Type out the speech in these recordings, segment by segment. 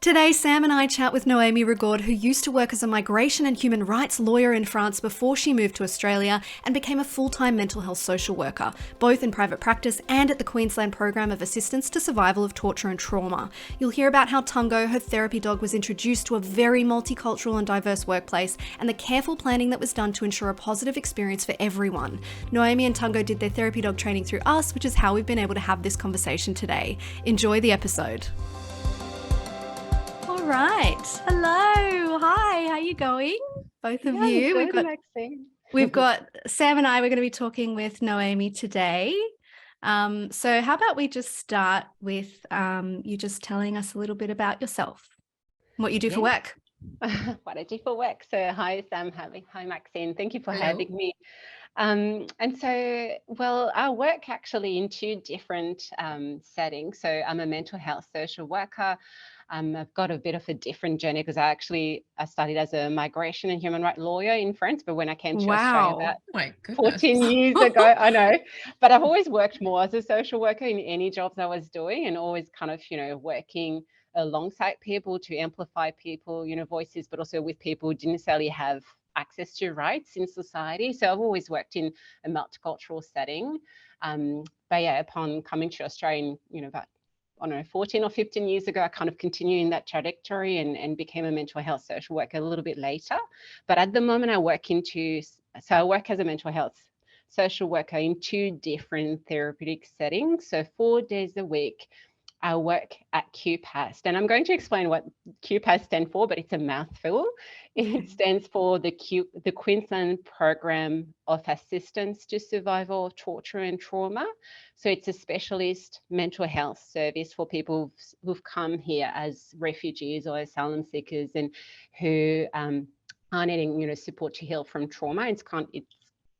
Today, Sam and I chat with Noémie Rigaud, who used to work as a migration and human rights lawyer in France before she moved to Australia and became a full-time mental health social worker, both in private practice and at the Queensland Program of Assistance to Survival of Torture and Trauma. You'll hear about how Tango, her therapy dog, was introduced to a very multicultural and diverse workplace and the careful planning that was done to ensure a positive experience for everyone. Noémie and Tango did their therapy dog training through us, which is how we've been able to have this conversation today. Enjoy the episode. All right. Hello. Hi. How you going? Both of you. Good, We've got Sam and I. We're going to be talking with Noémie today. So how about we just start with you just telling us a little bit about yourself, what you do for work. What I do for work. So hi, Sam. Hi, Maxine. Thank you for having me. And so, well, I work actually in two different settings. So I'm a mental health social worker. I've got a bit of a different journey because I studied as a migration and human rights lawyer in France, but when I came to Australia about 14 years ago, I know, but I've always worked more as a social worker in any jobs I was doing, and always kind of, working alongside people to amplify people, voices, but also with people who didn't necessarily have access to rights in society. So I've always worked in a multicultural setting. But yeah, upon coming to Australia, about 14 or 15 years ago, I kind of continued in that trajectory and became a mental health social worker a little bit later. But at the moment I work as a mental health social worker in two different therapeutic settings. So 4 days a week, I work at QPAST, and I'm going to explain what QPAST stands for, but it's a mouthful. It stands for the Queensland Program of Assistance to Survival of Torture and Trauma. So it's a specialist mental health service for people who've come here as refugees or asylum seekers and who are needing, support to heal from trauma.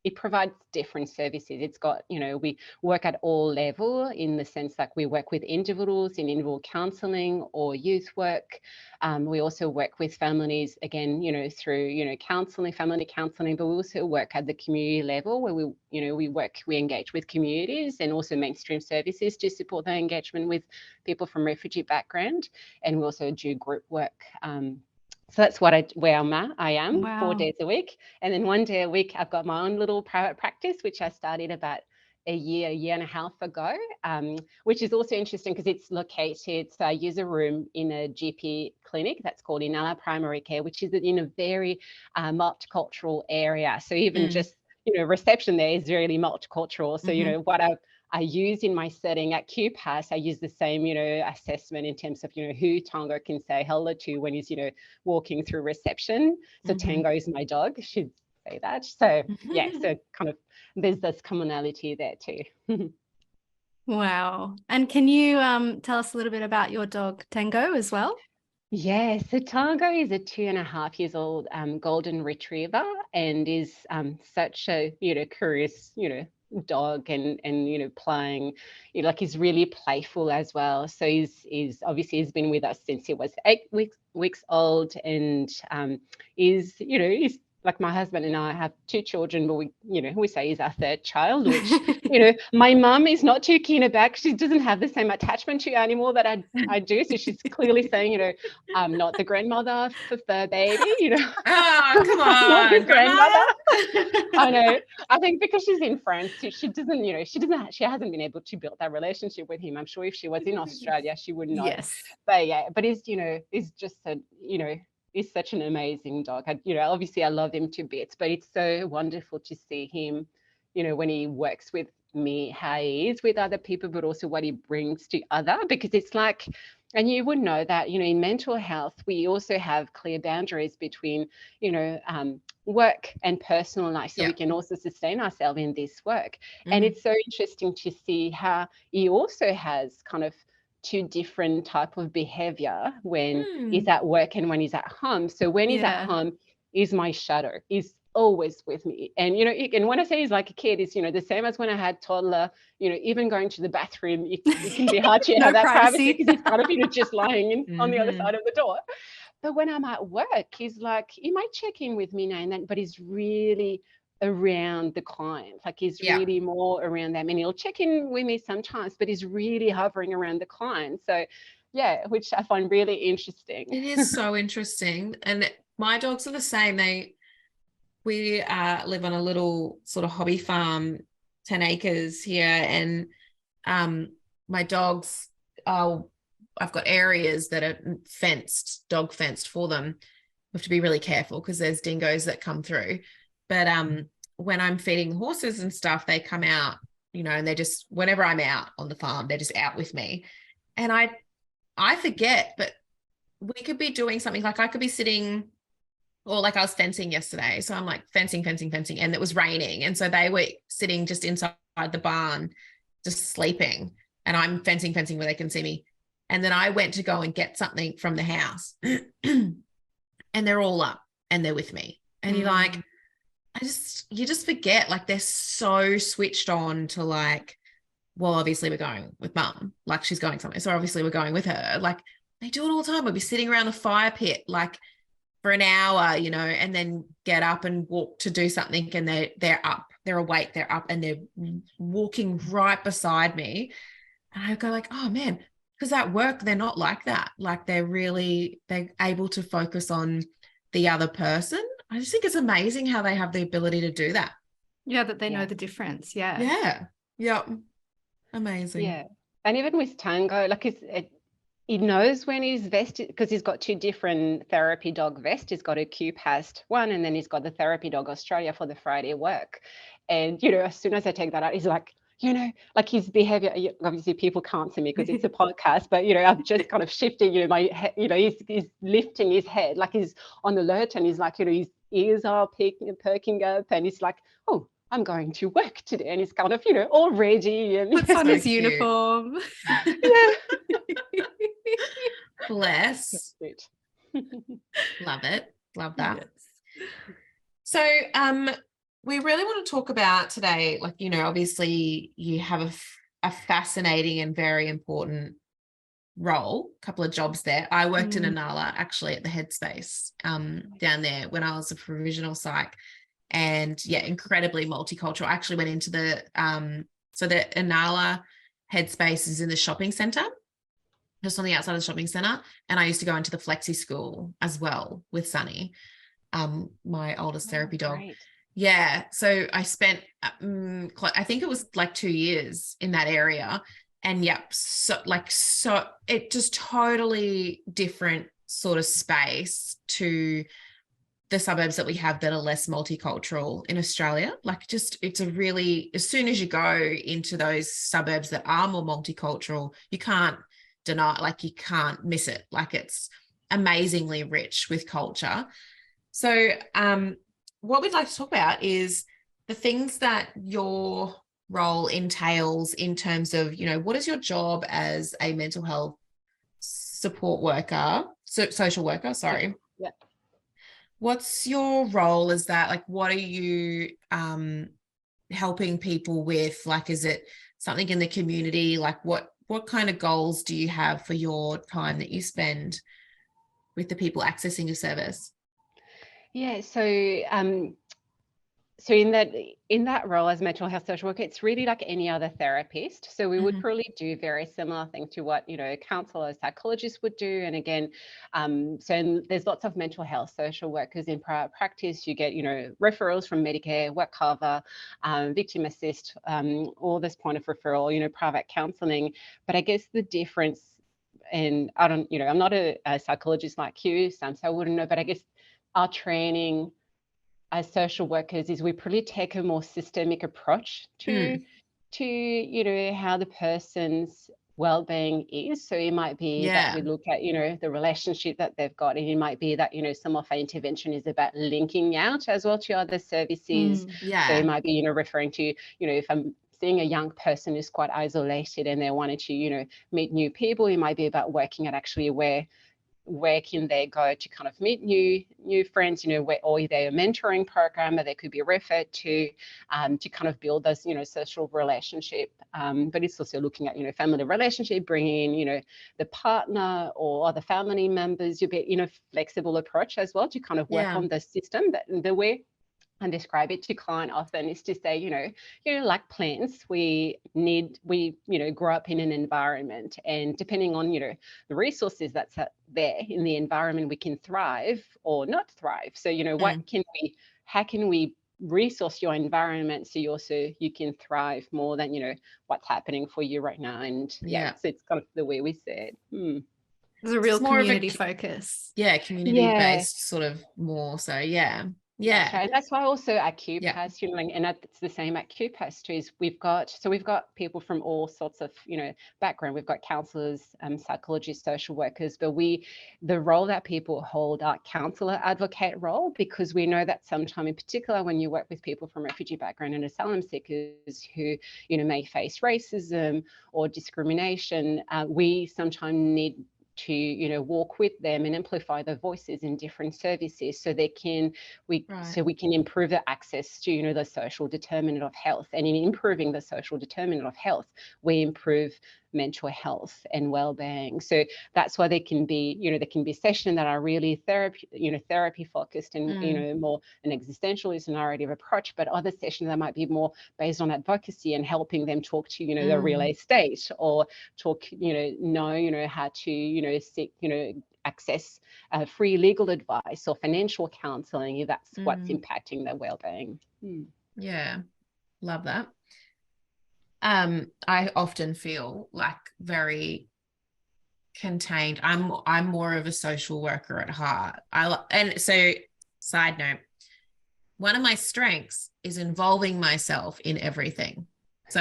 It provides different services. It's got, we work at all level in the sense like we work with individuals in individual counselling or youth work. We also work with families, again, through, counselling, family counselling, but we also work at the community level where we engage with communities and also mainstream services to support their engagement with people from refugee background. And we also do group work. So that's where I am. Wow. 4 days a week. And then 1 day a week, I've got my own little private practice, which I started about a year and a half ago, which is also interesting because it's located, so I use a room in a GP clinic that's called Inala Primary Care, which is in a very multicultural area. So even just, reception there is really multicultural. So, what I use in my setting at QPAS, I use the same, assessment in terms of, who Tango can say hello to when he's, walking through reception. So Tango is my dog, I should say that. So yeah, so kind of there's this commonality there too. Wow. And can you tell us a little bit about your dog Tango as well? Yeah, so Tango is a 2.5 years old golden retriever and is such a, curious, dog and playing, like he's really playful as well. So he's obviously he's been with us since he was 8 weeks old, and he's like my husband and I have 2 children, but we say he's our third child, which my mum is not too keen about. She doesn't have the same attachment to animal that I do. So she's clearly saying, I'm not the grandmother for fur baby, Oh, come on, not his grandmother. I know. I think because she's in France, she hasn't been able to build that relationship with him. I'm sure if she was in Australia, she would know. Yes. But yeah, but he's just he's such an amazing dog. Obviously I love him to bits, but it's so wonderful to see him, when he works with me, how he is with other people, but also what he brings to other, because it's like, and you would know that, in mental health, we also have clear boundaries between, work and personal life. So we can also sustain ourselves in this work. And it's so interesting to see how he also has kind of 2 different type of behavior when he's at work and when he's at home. So when he's at home, he's my shadow. He's always with me. And, and when I say he's like a kid, it's, the same as when I had toddler, even going to the bathroom, it can be hard to have that privacy because he's kind of, just lying on the other side of the door. But when I'm at work, he's like, he might check in with me now and then, but he's really around the client. Like he's really more around them, and he'll check in with me sometimes, but he's really hovering around the client. So yeah, which I find really interesting. It is so interesting. And my dogs are the same. We live on a little sort of hobby farm, 10 acres here. And my dogs I've got areas that are dog fenced for them. We have to be really careful because there's dingoes that come through. But when I'm feeding horses and stuff, they come out, and they're just, whenever I'm out on the farm, they're just out with me. And I forget, but we could be doing something, like I could be sitting, or like I was fencing yesterday. So I'm like fencing, and it was raining. And so they were sitting just inside the barn, just sleeping. And I'm fencing where they can see me. And then I went to go and get something from the house and they're all up and they're with me. And you're like, you just forget, like they're so switched on to like, well, obviously we're going with mum, like she's going somewhere. So obviously we're going with her. Like they do it all the time. We'll be sitting around the fire pit, like for an hour, and then get up and walk to do something. And they're up, they're awake, they're up and they're walking right beside me. And I go like, oh man, because at work, they're not like that. Like they're able to focus on the other person. I just think it's amazing how they have the ability to do that. Yeah, that they know the difference. Yeah. Yeah. Yep. Amazing. Yeah. And even with Tango, like he knows when he's vested, because he's got two different therapy dog vests. He's got a Q-Past one, and then he's got the Therapy Dog Australia for the Friday work. And, as soon as I take that out, he's like, like his behavior, obviously people can't see me because it's a podcast, but, I'm just kind of shifting, my head, he's lifting his head, like he's on alert, and he's like, his ears are perking up, and he's like, oh, I'm going to work today. And he's kind of, all ready. And puts on his uniform. Yeah. Bless. Love it. Love that. Yes. So, we really want to talk about today, like, obviously you have a fascinating and very important role, a couple of jobs there. I worked in Inala, actually, at the Headspace down there when I was a provisional psych, and incredibly multicultural. I actually went into the Inala Headspace is in the shopping centre, just on the outside of the shopping centre, and I used to go into the flexi school as well with Sunny, my oldest therapy dog. Great. Yeah, so I spent, I think it was like 2 years in that area, and so it just totally different sort of space to the suburbs that we have that are less multicultural in Australia. Like it's a really, as soon as you go into those suburbs that are more multicultural, you can't deny, like you can't miss it. Like it's amazingly rich with culture. So, what we'd like to talk about is the things that your role entails in terms of, what is your job as a mental health support worker, social worker, sorry. Yeah. What's your role as that? Like, what are you helping people with? Like, is it something in the community? Like what kind of goals do you have for your time that you spend with the people accessing your service? Yeah, so in that role as mental health social worker, it's really like any other therapist. So we would probably do very similar things to what counselors, psychologists would do. And again, there's lots of mental health social workers in private practice. You get referrals from Medicare, work cover, victim assist, all this point of referral, private counselling. But I guess the difference, and I don't, I'm not a psychologist like you, Sam, so I wouldn't know. But I guess our training as social workers is we probably take a more systemic approach to how the person's well-being is. So it might be that we look at the relationship that they've got, and it might be that some of our intervention is about linking out as well to other services. So it might be referring to if I'm seeing a young person who's quite isolated and they wanted to meet new people, it might be about working at actually where can they go to kind of meet new friends, or they're a mentoring program, or they could be referred to kind of build those, social relationship. But it's also looking at, family relationship, bringing in, the partner or other family members, a bit, flexible approach as well to kind of work on the system that we're describe it to client often is to say, like plants, we grow up in an environment, and depending on, the resources that's there in the environment, we can thrive or not thrive. So, how can we resource your environment so you can thrive more than, what's happening for you right now. And it's kind of the way we say it. There's a real community focus. Yeah, community-based sort of more so, yeah. That's right. And that's why also at QPAS, and it's the same at QPAS too, is we've got people from all sorts of, background. We've got counselors, psychologists, social workers, but the role that people hold are counselor advocate role, because we know that sometimes, in particular, when you work with people from refugee background and asylum seekers who, may face racism or discrimination, we sometimes need to walk with them and amplify their voices in different services so we can improve the access to the social determinant of health. And in improving the social determinant of health, we improve mental health and well-being. So that's why there can be sessions that are really therapy focused and more an existentialist narrative approach, but other sessions that might be more based on advocacy and helping them talk to the real estate, or talk know how to seek access free legal advice or financial counseling if that's what's impacting their well-being. Yeah, love that. I often feel like very contained. I'm more of a social worker at heart. And so, side note, one of my strengths is involving myself in everything. So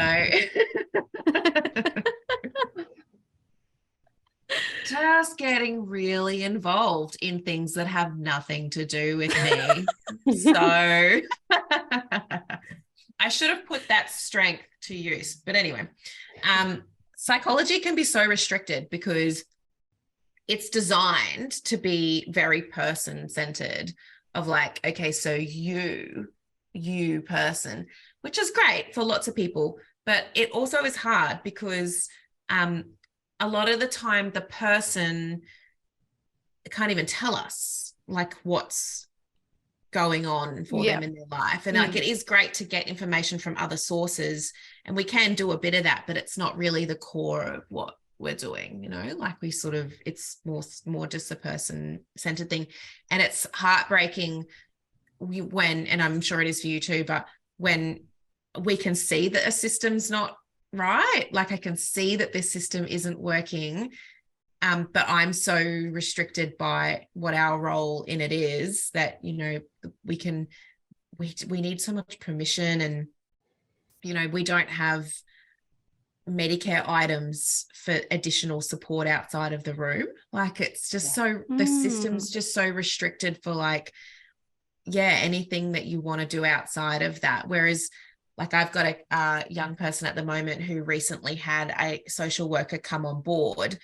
just getting really involved in things that have nothing to do with me. So I should have put that strength to use. But anyway, psychology can be so restricted because it's designed to be very person-centered, of like, okay, so you person, which is great for lots of people, but it also is hard because a lot of the time the person can't even tell us like what's going on for them in their life. And like, it is great to get information from other sources, and we can do a bit of that, but it's not really the core of what we're doing, like we sort of, it's more just a person-centered thing. And it's heartbreaking when, and I'm sure it is for you too, but when we can see that a system's not right, like I can see that this system isn't working, but I'm so restricted by what our role in it is that, we need so much permission, and, we don't have Medicare items for additional support outside of the room. Like it's just the system's just so restricted for like, anything that you want to do outside of that. Whereas like I've got a young person at the moment who recently had a social worker come on board,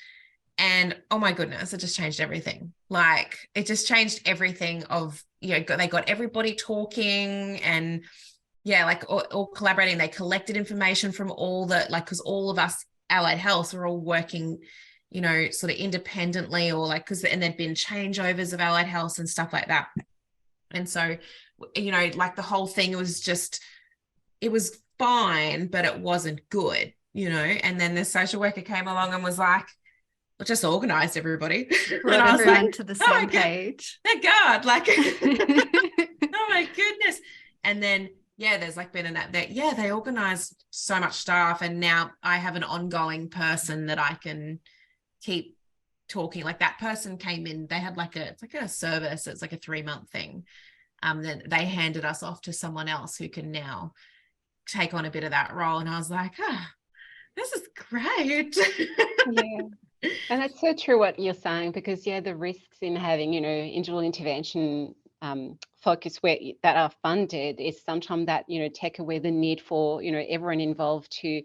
and oh my goodness, it just changed everything. Like it just changed everything of, they got everybody talking and like all collaborating. They collected information from all the, like, because all of us allied health were all working, sort of independently, or like, and there'd been changeovers of allied health and stuff like that. And so, like the whole thing was just, it was fine, but it wasn't good, and then the social worker came along and was like, well, just organized everybody. Brought everyone to the same page. Thank God. Like, oh my goodness. And then, there's like been they organized so much stuff. And now I have an ongoing person that I can keep talking. Like that person came in, they had it's like a service. It's like a 3-month thing. Then they handed us off to someone else who can now take on a bit of that role. And I was like, this is great. And that's so true what you're saying, because the risks in having individual intervention focus that are funded is sometimes that take away the need for everyone involved to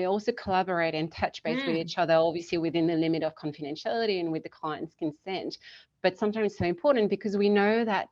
also collaborate and touch base with each other, obviously within the limit of confidentiality and with the client's consent. But sometimes it's so important because we know that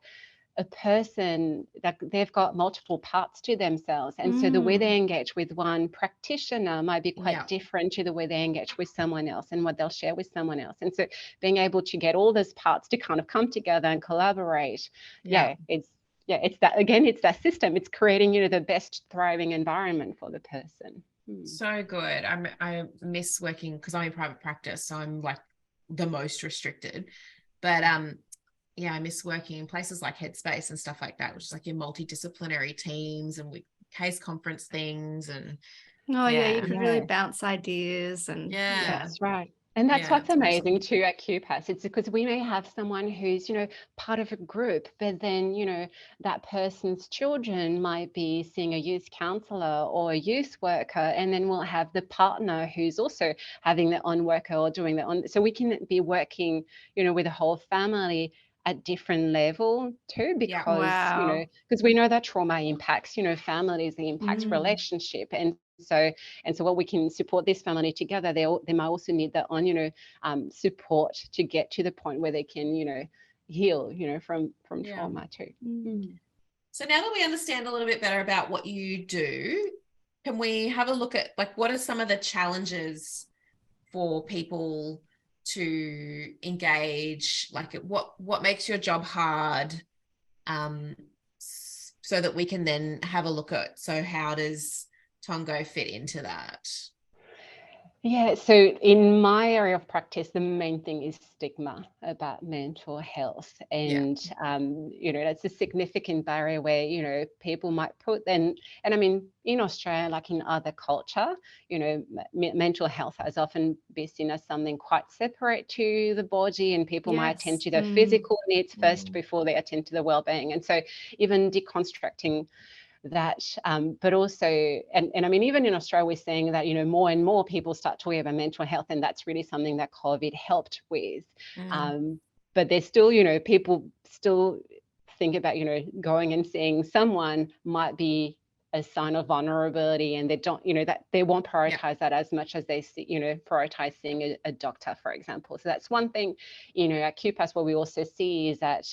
a person, that they've got multiple parts to themselves, and so the way they engage with one practitioner might be quite different to the way they engage with someone else and what they'll share with someone else. And so being able to get all those parts to kind of come together and collaborate, it's yeah, it's that, again, it's that system. It's creating, the best thriving environment for the person. So good. I miss working because I'm in private practice, so I'm like the most restricted. But yeah, I miss working in places like Headspace and stuff like that, which is like your multidisciplinary teams and we case conference things and Oh yeah, you could really Yeah. bounce ideas and yeah. That's right. And that's Yeah, what's it's amazing awesome. too at QPAS. It's because we may have someone who's, part of a group, but then, that person's children might be seeing a youth counselor or a youth worker, and then we'll have the partner who's also having their own worker or doing their own. So we can be working, with a whole family at different level too, Yeah. because, wow. because we know that trauma impacts, families, it impacts Mm. relationship. And so what we can support this family together, they might also need their own, support to get to the point where they can, heal, from Yeah. trauma too. So now that we understand a little bit better about what you do, can we have a look at like what are some of the challenges for people to engage? Like what makes your job hard? So that we can then have a look at, so how does Tango fit into that? Yeah, so in my area of practice, the main thing is stigma about mental health. And, that's a significant barrier where, people might put and I mean, in Australia, like in other culture, mental health has often been seen as something quite separate to the body, and people might attend Yes. to their physical needs first before they attend to the well-being. And so even deconstructing that, but also, and I mean, even in Australia, we're seeing that, more and more people start talking about mental health, and that's really something that COVID helped with. But there's still, people still think about, going and seeing someone might be a sign of vulnerability, and they don't, that they won't prioritize that as much as they see, prioritize seeing a doctor, for example. So that's one thing, at QPAS, what we also see is that,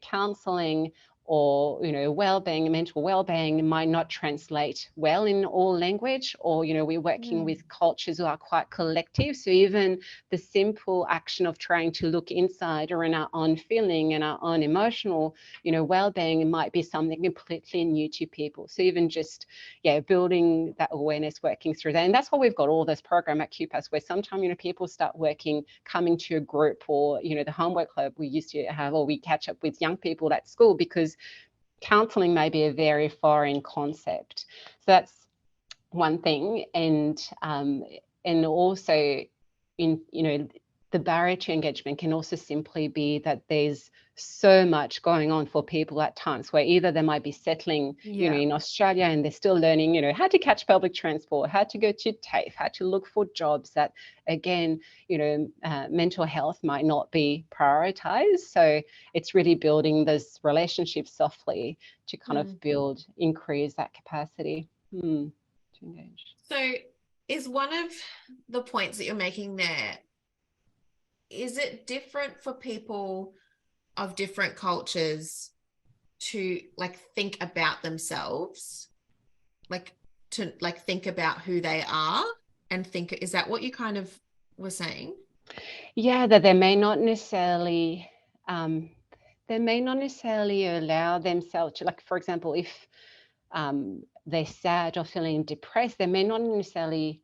counseling or well-being, mental well-being might not translate well in all language, or we're working with cultures who are quite collective. So even the simple action of trying to look inside or in our own feeling and our own emotional well-being might be something completely new to people. So even just building that awareness, working through that. And that's why we've got all this program at QPAS, where sometimes people start coming to a group, or the homework club we used to have, or we catch up with young people at school, because counseling may be a very foreign concept. So that's one thing. And also in the barrier to engagement can also simply be that there's so much going on for people at times, where either they might be settling in Australia and they're still learning how to catch public transport, how to go to TAFE, how to look for jobs, that again mental health might not be prioritized. So it's really building those relationships softly to kind of increase that capacity to engage. So is one of the points that you're making there, is it different for people of different cultures to like think about themselves, like to like think about who they are and think, is that what you kind of were saying? Yeah, that they may not necessarily allow themselves to, like, for example, if they're sad or feeling depressed, they may not necessarily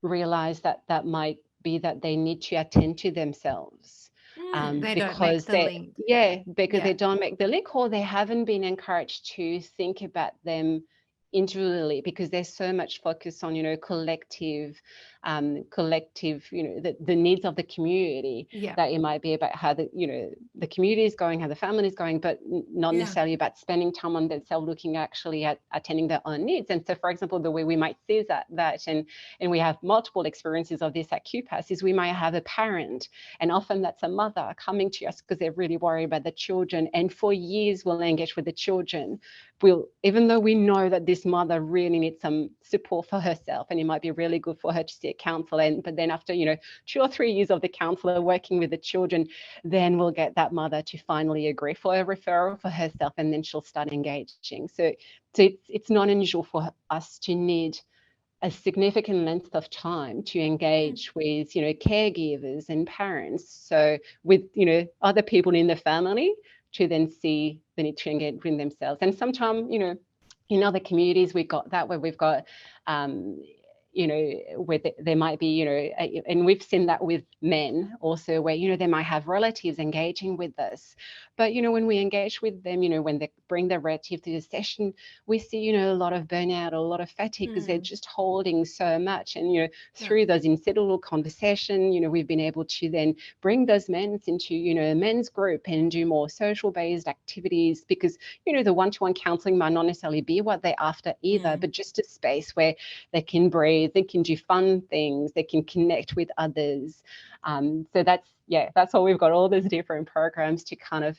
realize that that might be that they need to attend to themselves, They don't make because the link. they don't make the link, or they haven't been encouraged to think about them individually, because there's so much focus on collective, the needs of the community, that it might be about how the community is going, how the family is going, but not necessarily about spending time on themselves, looking actually at attending their own needs. And so, for example, the way we might see that and we have multiple experiences of this at QPAS, is we might have a parent, and often that's a mother, coming to us because they're really worried about the children, and for years we'll engage with the children. Even though we know that this mother really needs some support for herself, and it might be really good for her to see a counselor, but then after 2 or 3 years of the counsellor working with the children, then we'll get that mother to finally agree for a referral for herself, and then she'll start engaging. So it's not unusual for us to need a significant length of time to engage with caregivers and parents, so with other people in the family, to then see the need to engage with themselves. And sometimes, in other communities, we got that where we've got, where there might be, and we've seen that with men also, where, they might have relatives engaging with us. But, when we engage with them, when they bring their relative to the session, we see, a lot of burnout or a lot of fatigue because they're just holding so much. And, through those incidental conversation, we've been able to then bring those men into, a men's group and do more social-based activities because, the one-to-one counselling might not necessarily be what they're after either, but just a space where they can breathe, they can do fun things, they can connect with others. So that's why we've got all those different programs to kind of,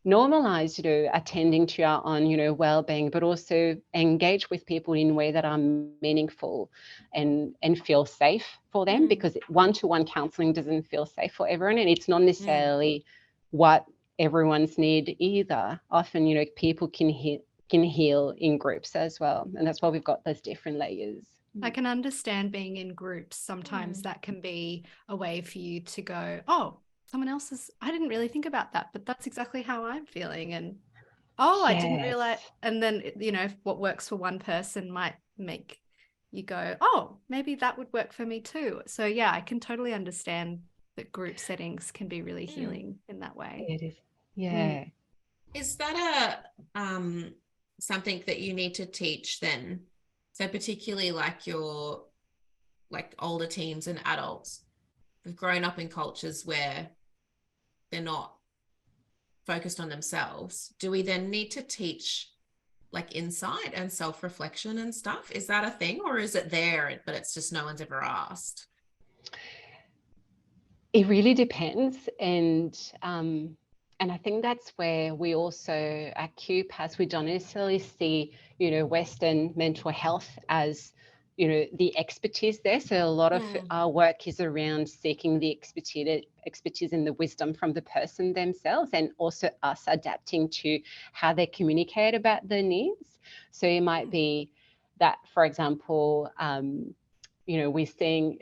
normalize, attending to our own, well-being, but also engage with people in a way that are meaningful and feel safe for them, because one-to-one counselling doesn't feel safe for everyone, and it's not necessarily what everyone's need either. Often, people can heal in groups as well, and that's why we've got those different layers. I can understand being in groups. Sometimes that can be a way for you to go, oh, someone else is, I didn't really think about that, but that's exactly how I'm feeling. And I didn't realize. And then, what works for one person might make you go, oh, maybe that would work for me too. So yeah, I can totally understand that group settings can be really healing in that way. It is. Yeah. Is that something that you need to teach then? So particularly like your older teens and adults who've grown up in cultures where they're not focused on themselves. Do we then need to teach like insight and self-reflection and stuff? Is that a thing, or is it there, but it's just no one's ever asked? It really depends. And I think that's where we also at QPAS, we don't necessarily see, Western mental health as, the expertise there. So a lot of our work is around seeking the expertise and the wisdom from the person themselves, and also us adapting to how they communicate about their needs. So it might be that, for example, we're seeing,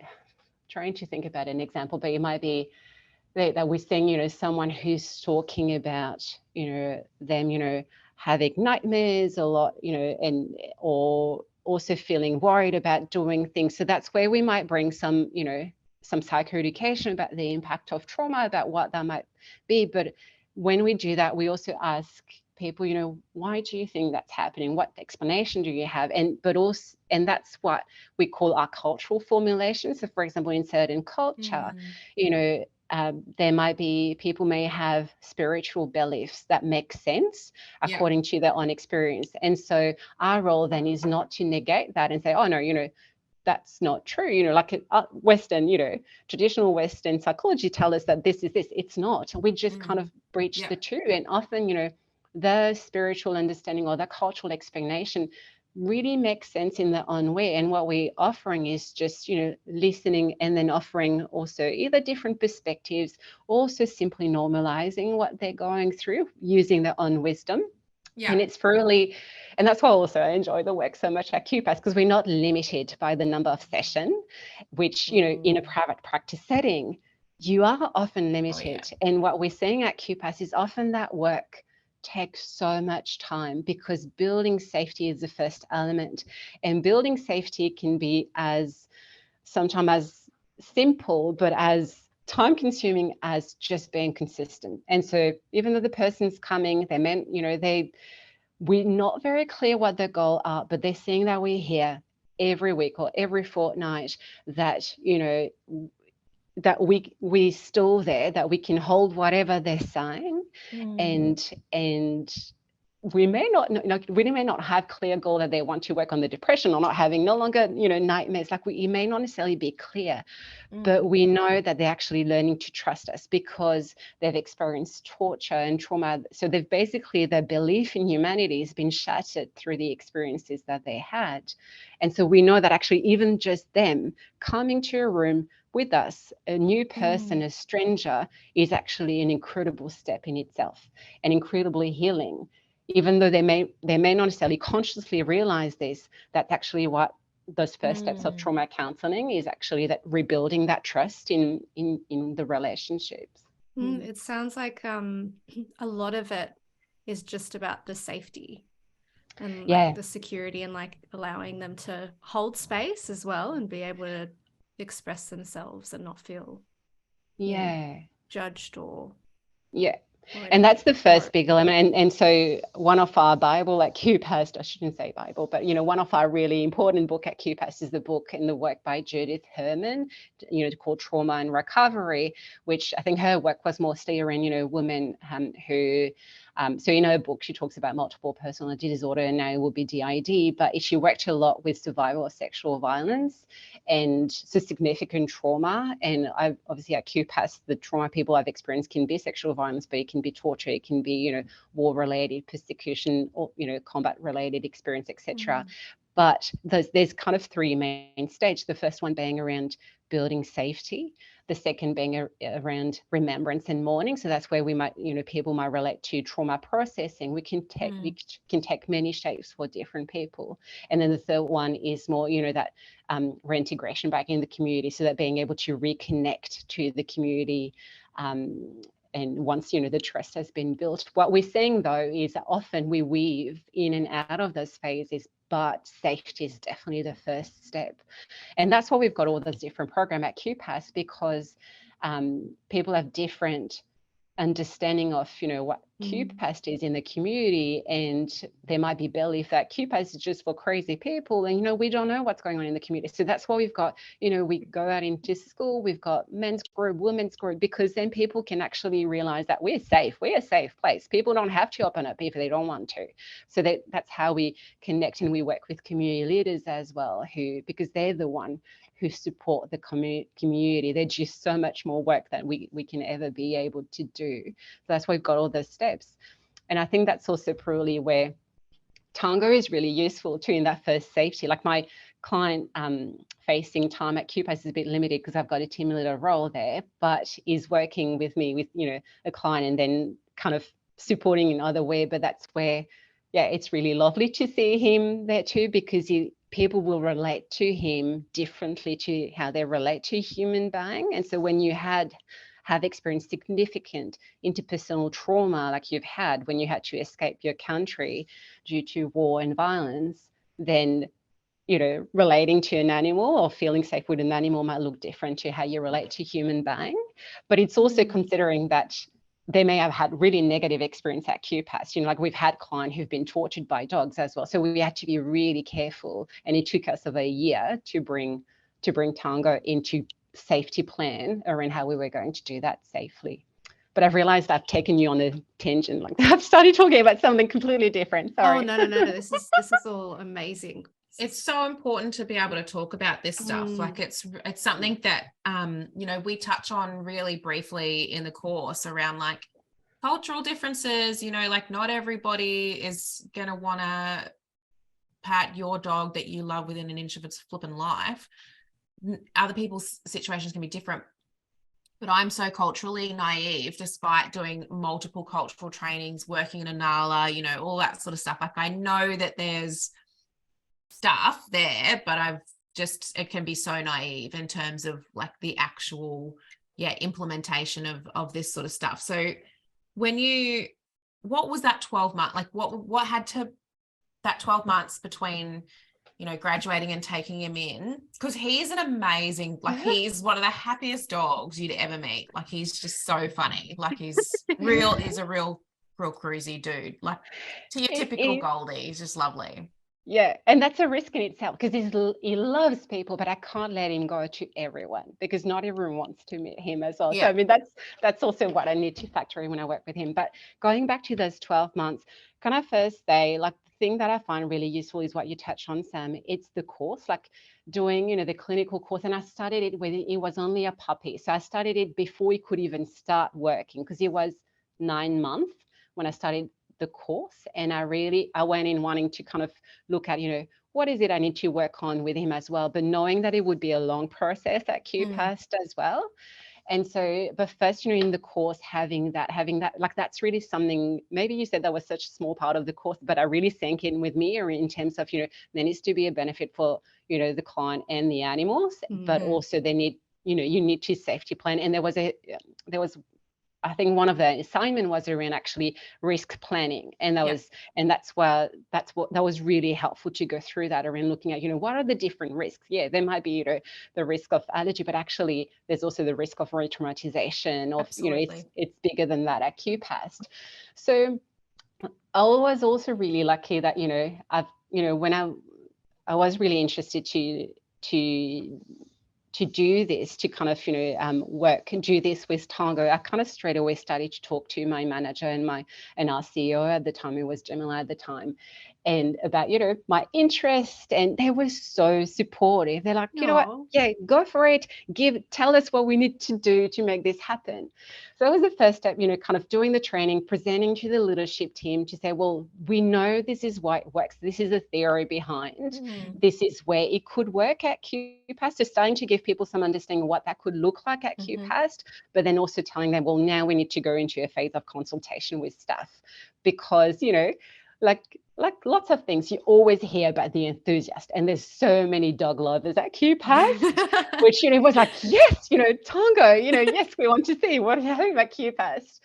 trying to think about an example, but it might be that we're seeing, someone who's talking about, them, having nightmares a lot, or also feeling worried about doing things. So that's where we might bring some, some psychoeducation about the impact of trauma, about what that might be. But when we do that, we also ask people, why do you think that's happening? What explanation do you have? And that's what we call our cultural formulation. So for example, in certain culture, there might be, people may have spiritual beliefs that make sense according to their own experience. And so our role then is not to negate that and say, oh no, that's not true. Like Western, traditional Western psychology tell us that this is this. It's not. We just kind of breach the two. And often, the spiritual understanding or the cultural explanation really makes sense in their own way. And what we're offering is just, listening, and then offering also either different perspectives, also simply normalizing what they're going through using their own wisdom. And it's really, and that's why also I enjoy the work so much at QPAS, because we're not limited by the number of sessions, which, in a private practice setting, you are often limited. And what we're seeing at QPAS is often that work takes so much time, because building safety is the first element, and building safety can be sometimes as simple but as time consuming as just being consistent. And so even though the person's coming, we're not very clear what their goal are, but they're seeing that we're here every week or every fortnight, that that we're still there, that we can hold whatever they're saying. And we may not have clear goal that they want to work on the depression or not having no longer nightmares. Like you may not necessarily be clear, but we know that they're actually learning to trust us because they've experienced torture and trauma. So they've basically, their belief in humanity has been shattered through the experiences that they had. And so we know that actually even just them coming to a room with us, a new person, a stranger, is actually an incredible step in itself and incredibly healing. Even though they may not necessarily consciously realize this, that's actually what those first steps of trauma counseling is, actually that rebuilding that trust in the relationships. It sounds like a lot of it is just about the safety and like the security and like allowing them to hold space as well and be able to express themselves and not feel judged or and that's the first big element. And so one of our Bible at QPAST, I shouldn't say Bible, but one of our really important book at QPAST is the book and the work by Judith Herman, called Trauma and Recovery, which I think her work was mostly around women who so in her book she talks about multiple personality disorder, and now it will be DID, but she worked a lot with survival of sexual violence and so significant trauma. And I've obviously at QPAS, the trauma people I've experienced can be sexual violence, but it can be torture, it can be war related, persecution, or combat related experience, etc. But there's kind of three main stages. The first one being around building safety, the second being around remembrance and mourning. So that's where we might, people might relate to trauma processing. We can take many shapes for different people. And then the third one is more, that reintegration back in the community. So that being able to reconnect to the community. And once, the trust has been built. What we're seeing, though, is that often we weave in and out of those phases, but safety is definitely the first step. And that's why we've got all those different programs at QPAS, because people have different understanding of, what QPAS is in the community, and there might be belief that QPAS is just for crazy people, and we don't know what's going on in the community. So that's why we've got, we go out into school, we've got men's group, women's group, because then people can actually realize that we're safe, we're a safe place. People don't have to open up if they don't want to. So that's how we connect, and we work with community leaders as well, because they're the one who support the community. They're just so much more work than we can ever be able to do. So that's why we've got all those steps. And I think that's also probably where Tango is really useful too, in that first safety. Like my client facing time at QPAS is a bit limited because I've got a team leader role there, but is working with me with, a client and then kind of supporting in other way. But that's where, it's really lovely to see him there too, because people will relate to him differently to how they relate to a human being. And so when you have experienced significant interpersonal trauma, like you've had when you had to escape your country due to war and violence, then, relating to an animal or feeling safe with an animal might look different to how you relate to a human being. But it's also considering that they may have had really negative experience at QPAS. Like we've had clients who've been tortured by dogs as well. So we had to be really careful. And it took us over a year to bring Tango into safety plan around how we were going to do that safely. But I've realized I've taken you on a tangent. Like I've started talking about something completely different. Sorry. Oh, no. This is all amazing. It's so important to be able to talk about this stuff. Like it's something that, we touch on really briefly in the course around like cultural differences, like not everybody is going to want to pat your dog that you love within an inch of its flipping life. Other people's situations can be different. But I'm so culturally naive, despite doing multiple cultural trainings, working in a NALA, all that sort of stuff. Like I know that there's stuff there, but it can be so naive in terms of like the actual implementation of this sort of stuff. So what was that 12 months like, what had to that 12 months between graduating and taking him in, because he's an amazing, like he's one of the happiest dogs you'd ever meet. Like he's just so funny, like he's a real cruisy dude, like to your typical Goldie. He's just lovely. Yeah, and that's a risk in itself, because he loves people, but I can't let him go to everyone because not everyone wants to meet him as well. Yeah. So I mean, that's also what I need to factor in when I work with him. But going back to those 12 months, can I first say, like the thing that I find really useful is what you touched on, Sam. It's the course, like doing, the clinical course. And I started it when he was only a puppy. So I started it before he could even start working, because he was 9 months when I started the course. And I went in wanting to kind of look at, what is it I need to work on with him as well, but knowing that it would be a long process at QPAST as well. And so, but first, in the course, having that, like, that's really something, maybe you said that was such a small part of the course, but I really sank in with me in terms of, there needs to be a benefit for, the client and the animals, but also they need, you need to safety plan. And there was I think one of the assignment was around actually risk planning, and that was really helpful to go through that around looking at, what are the different risks. Yeah, there might be, the risk of allergy, but actually there's also the risk of re-traumatization, of, it's bigger than that at QPAST. So I was also really lucky that, when I was really interested to do this, to kind of, work and do this with Tango, I kind of straight away started to talk to my manager and our CEO at the time, it was Jamila at the time, and about, my interest, and they were so supportive. They're like, you know what, yeah, go for it. Tell us what we need to do to make this happen. So that was the first step, kind of doing the training, presenting to the leadership team to say, well, we know this is why it works. This is the theory behind. This is where it could work at QPAST. So starting to give people some understanding of what that could look like at QPAST, but then also telling them, well, now we need to go into a phase of consultation with staff, because, like lots of things, you always hear about the enthusiast, and there's so many dog lovers at QPAST, which, was like, yes, Tango, yes, we want to see what you're having at QPAST.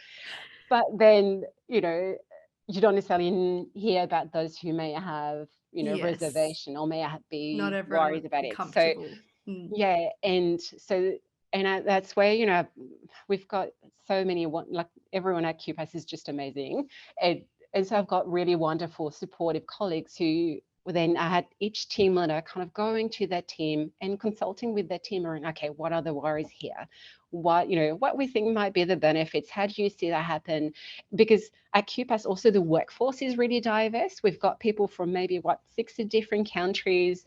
But then, you don't necessarily hear about those who may have, reservation, or may be worried about it. So, yeah, and so, that's where, we've got so many, like everyone at QPAST is just amazing. And so I've got really wonderful, supportive colleagues who then I had each team leader kind of going to their team and consulting with their team around, okay, what are the worries here? What we think might be the benefits? How do you see that happen? Because at QPAST also the workforce is really diverse. We've got people from maybe 60 different countries,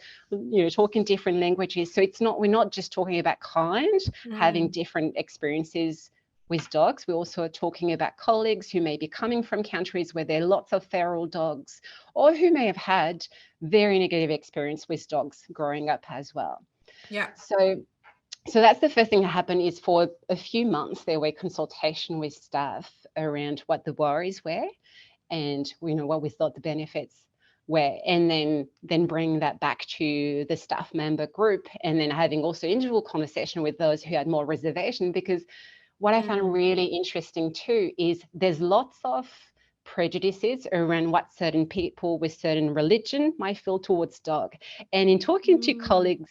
talking different languages. So we're not just talking about clients having different experiences with dogs. We're also talking about colleagues who may be coming from countries where there are lots of feral dogs, or who may have had very negative experience with dogs growing up as well. Yeah. So that's the first thing that happened, is for a few months there were consultation with staff around what the worries were, and what we thought the benefits were, and then bring that back to the staff member group, and then having also individual conversation with those who had more reservation. Because what I found really interesting too is there's lots of prejudices around what certain people with certain religion might feel towards dog. And in talking to colleagues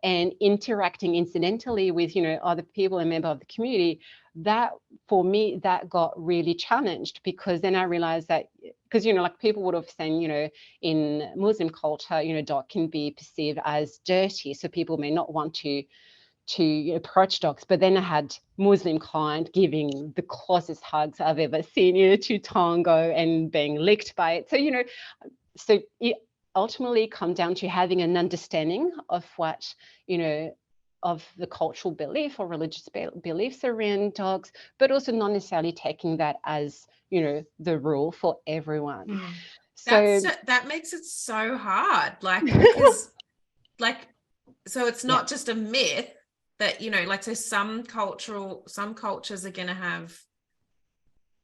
and interacting incidentally with, other people and members of the community, that for me, that got really challenged, because then I realized that, because, like people would have said, in Muslim culture, dog can be perceived as dirty. So people may not want to approach dogs. But then I had Muslim client giving the closest hugs I've ever seen, to Tango, and being licked by it. So, so it ultimately come down to having an understanding of what, of the cultural belief or religious beliefs around dogs, but also not necessarily taking that as, the rule for everyone. So that makes it so hard, because so it's not just a myth that, so some cultures are going to have,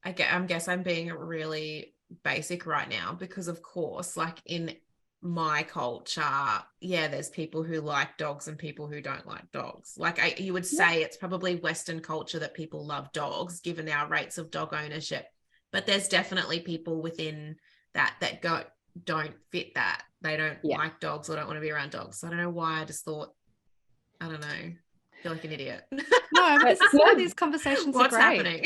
I guess I'm being really basic right now, because of course, in my culture, there's people who like dogs and people who don't like dogs. You would say it's probably Western culture that people love dogs, given our rates of dog ownership, but there's definitely people within that don't fit that. They don't like dogs or don't want to be around dogs. So I don't know why I just thought, I don't know, I feel like an idiot. No, this is why these conversations are great. What's happening?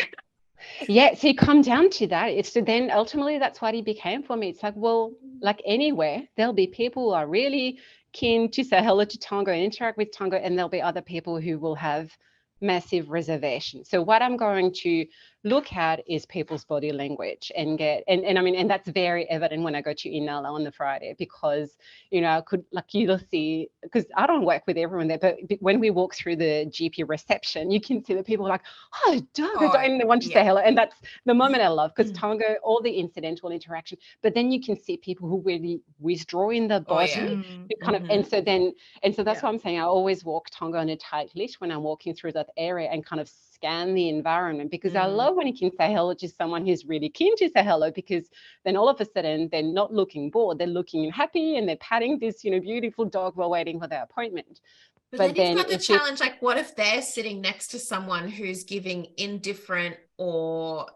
Yeah, so you come down to that. It's then ultimately that's what it became for me. It's like, well, like anywhere, there'll be people who are really keen to say hello to Tango and interact with Tango, and there'll be other people who will have massive reservation. So what I'm going to look at is people's body language and that's very evident when I go to Inala on the Friday, because I could you'll see, because I don't work with everyone there, but when we walk through the GP reception, you can see the people like, oh, Tango, and they want to say hello, and that's the moment I love, because Tango, all the incidental interaction, but then you can see people who really withdraw in the body, kind of, and so that's why I'm saying I always walk Tango on a tight leash when I'm walking through that area, and kind of scan the environment, because I love when you can say hello to someone who's really keen to say hello, because then all of a sudden they're not looking bored, they're looking happy, and they're patting this beautiful dog while waiting for their appointment. But then you've got the challenge, what if they're sitting next to someone who's giving indifferent or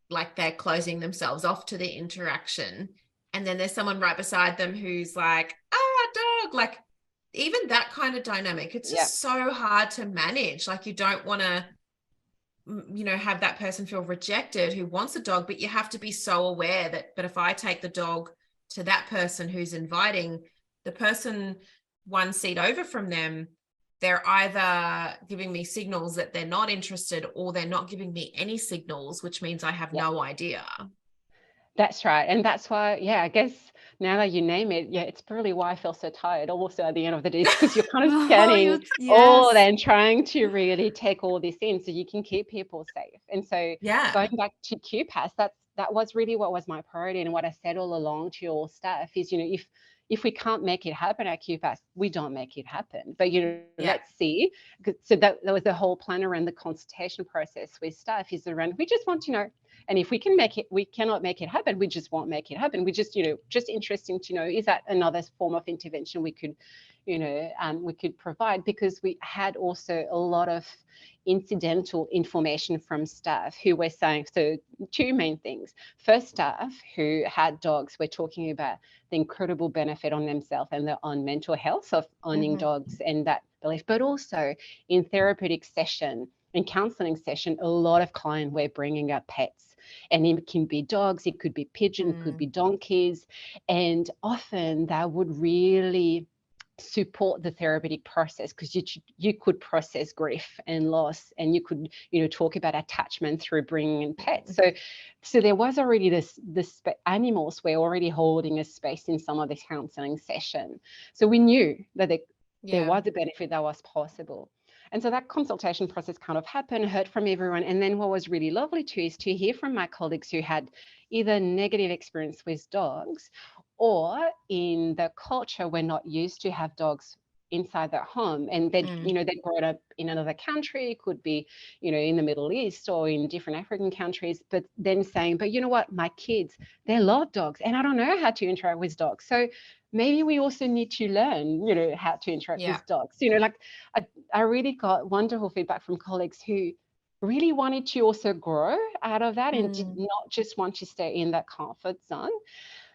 like they're closing themselves off to the interaction. And then there's someone right beside them who's like, dog, like even that kind of dynamic, it's just so hard to manage. Like you don't want to, have that person feel rejected who wants a dog, but you have to be so aware that, but if I take the dog to that person who's inviting, the person one seat over from them, they're either giving me signals that they're not interested or they're not giving me any signals, which means I have no idea. That's right. And that's why, I guess now that you name it, it's probably why I feel so tired also at the end of the day, because you're kind of scanning all and trying to really take all this in so you can keep people safe. And so going back to QPAS, that was really what was my priority, and what I said all along to all staff is, if we can't make it happen at QPAS, we don't make it happen. But, let's see. So that was the whole plan around the consultation process with staff, is around, we just want to know. And if we can make it, we cannot make it happen, we just won't make it happen. We just, just interesting to know, is that another form of intervention we could, we could provide? Because we had also a lot of incidental information from staff who were saying, so two main things. First, staff who had dogs were talking about the incredible benefit on themselves and their own mental health of owning dogs and that belief, but also in therapeutic session, in counseling session, a lot of clients were bringing up pets. And it can be dogs, it could be pigeons, it could be donkeys. And often that would really support the therapeutic process, because you could process grief and loss, and you could talk about attachment through bringing in pets. So there was already this animals were already holding a space in some of the counseling session. So we knew that there was a benefit that was possible. And so that consultation process kind of happened, heard from everyone. And then what was really lovely too is to hear from my colleagues who had either negative experience with dogs, or in the culture we're not used to have dogs inside their home, and they'd grown up in another country, it could be in the Middle East or in different African countries, but then saying, but you know what, my kids, they love dogs and I don't know how to interact with dogs, so maybe we also need to learn how to interact with dogs. I really got wonderful feedback from colleagues who really wanted to also grow out of that and did not just want to stay in that comfort zone.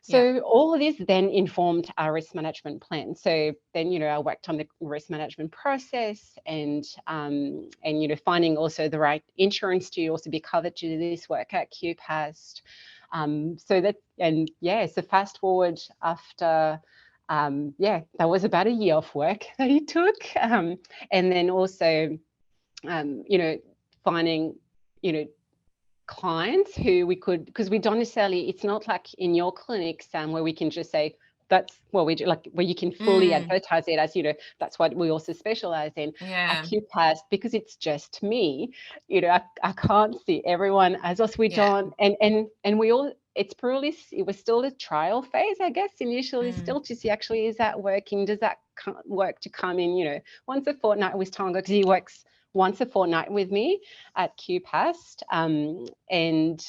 So all of this then informed our risk management plan. So then, I worked on the risk management process and finding also the right insurance to also be covered to do this work at QPAS. So fast forward after, that was about a year of work that it took. And then also, finding, clients who we could, because we don't necessarily, it's not like in your clinic, Sam, where we can just say that's what we do, like where you can fully advertise it as, that's what we also specialize in. At QPAS, because it's just me, I can't see everyone as us. We don't, and we all, it was still a trial phase, I guess, initially, still to see actually, is that working? Does that work to come in, once a fortnight with Tango, because he works once a fortnight with me at QPAS. And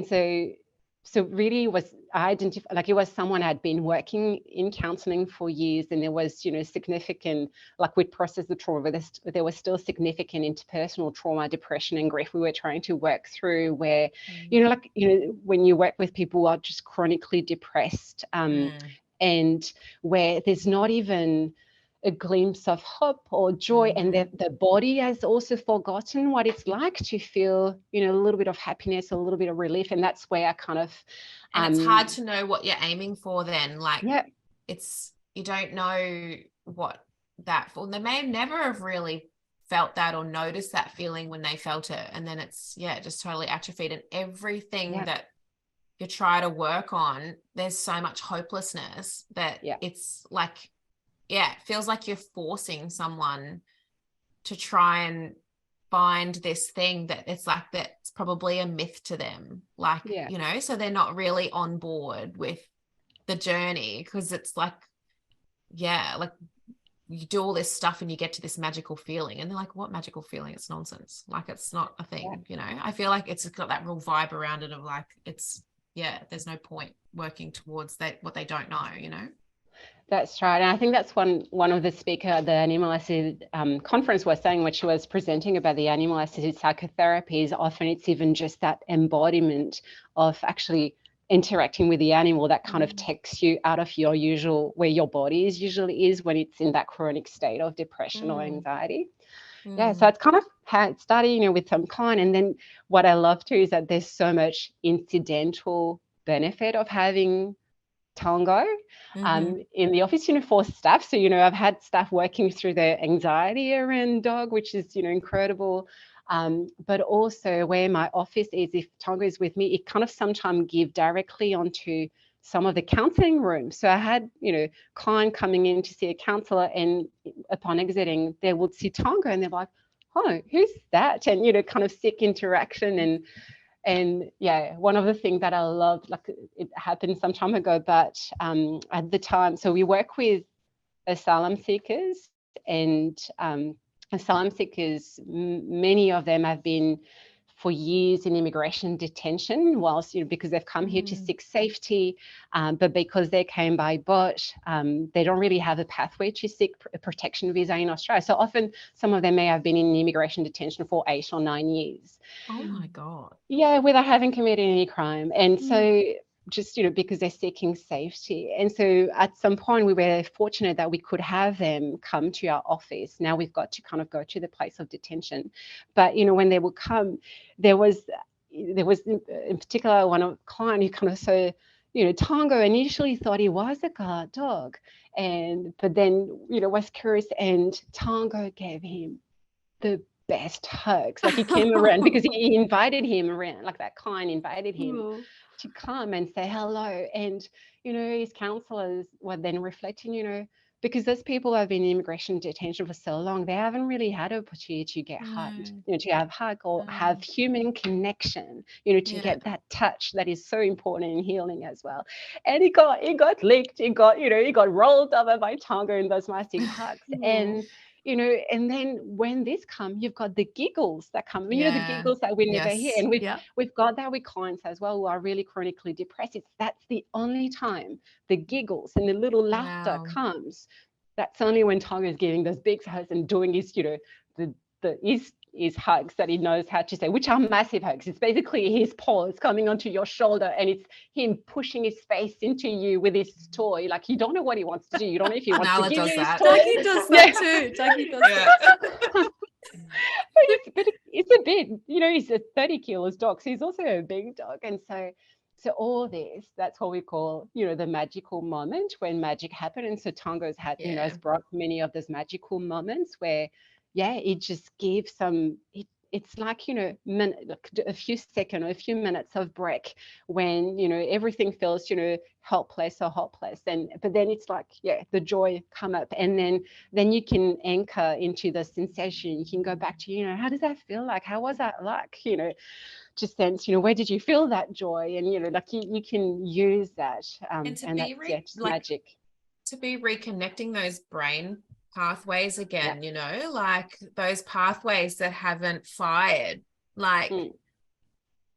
so really I identified, like it was someone I'd been working in counseling for years, and there was, significant, like we'd processed the trauma, but there was still significant interpersonal trauma, depression and grief we were trying to work through, where, when you work with people who are just chronically depressed, and where there's not even a glimpse of hope or joy, and the body has also forgotten what it's like to feel, a little bit of happiness, a little bit of relief. And that's where I kind of and it's hard to know what you're aiming for then, like you don't know what that for. They may never have really felt that or noticed that feeling when they felt it, and then it's just totally atrophied, and everything that you try to work on, there's so much hopelessness that it's like it feels like you're forcing someone to try and find this thing that it's like that's probably a myth to them, like so they're not really on board with the journey, because it's like like you do all this stuff and you get to this magical feeling, and they're like, what magical feeling? It's nonsense, like it's not a thing. I feel like it's got that real vibe around it of like, it's there's no point working towards that what they don't know. That's right. And I think that's one of the speaker at the animal assisted conference was saying when she was presenting about the animal assisted psychotherapy is often it's even just that embodiment of actually interacting with the animal that kind of takes you out of your usual, where your body usually is when it's in that chronic state of depression or anxiety. Yeah, so it's kind of how it started, with some client. And then what I love too is that there's so much incidental benefit of having Tango in the office, for staff. So, I've had staff working through their anxiety around dog, which is, incredible. But also where my office is, if Tango is with me, it kind of sometimes give directly onto some of the counseling rooms. So I had, client coming in to see a counselor, and upon exiting, they would see Tango and they're like, oh, who's that? And, kind of sick interaction. And yeah, one of the things that I loved, like it happened some time ago, but at the time, so we work with asylum seekers, and asylum seekers, many of them have been for years in immigration detention whilst, because they've come here to seek safety, but because they came by boat, they don't really have a pathway to seek a protection visa in Australia. So often some of them may have been in immigration detention for 8 or 9 years. Oh my God. Yeah, without having committed any crime. And so just, because they're seeking safety. And so at some point we were fortunate that we could have them come to our office. Now we've got to kind of go to the place of detention. But, when they would come, there was in particular one client who kind of saw, Tango initially thought he was a guard dog. But then, was curious, and Tango gave him the best hugs. Like he came around because he invited him around, like that client invited him to come and say hello. And, his counselors were then reflecting, because those people who have been in immigration detention for so long, they haven't really had an opportunity to get hugged, to have hug or have human connection, to get that touch that is so important in healing as well. And he got licked, he got rolled over by Tango in those massive hugs. And then when this come, you've got the giggles that come. The giggles that we never hear. And we've got that with clients as well who are really chronically depressed. That's the only time the giggles and the little laughter comes. That's only when Tango is giving those big hugs and doing his, his hugs that he knows how to say, which are massive hugs. It's basically his paws coming onto your shoulder, and it's him pushing his face into you with his toy. Like you don't know what he wants to do. You don't know if he wants to give you his toy. Dougie does that too. Dougie does that. But it's a bit, he's a 30 kilos dog, so he's also a big dog. And so all this, that's what we call, the magical moment when magic happened. And so Tango's had, has brought many of those magical moments where, it just gives it's like, like a few seconds or a few minutes of break when, everything feels, helpless or hopeless. But then it's like, the joy come up, and then you can anchor into the sensation. You can go back to, how does that feel like? How was that like? Just sense, where did you feel that joy? And, like you can use that. And that's magic. To be reconnecting those brain pathways again, like those pathways that haven't fired, like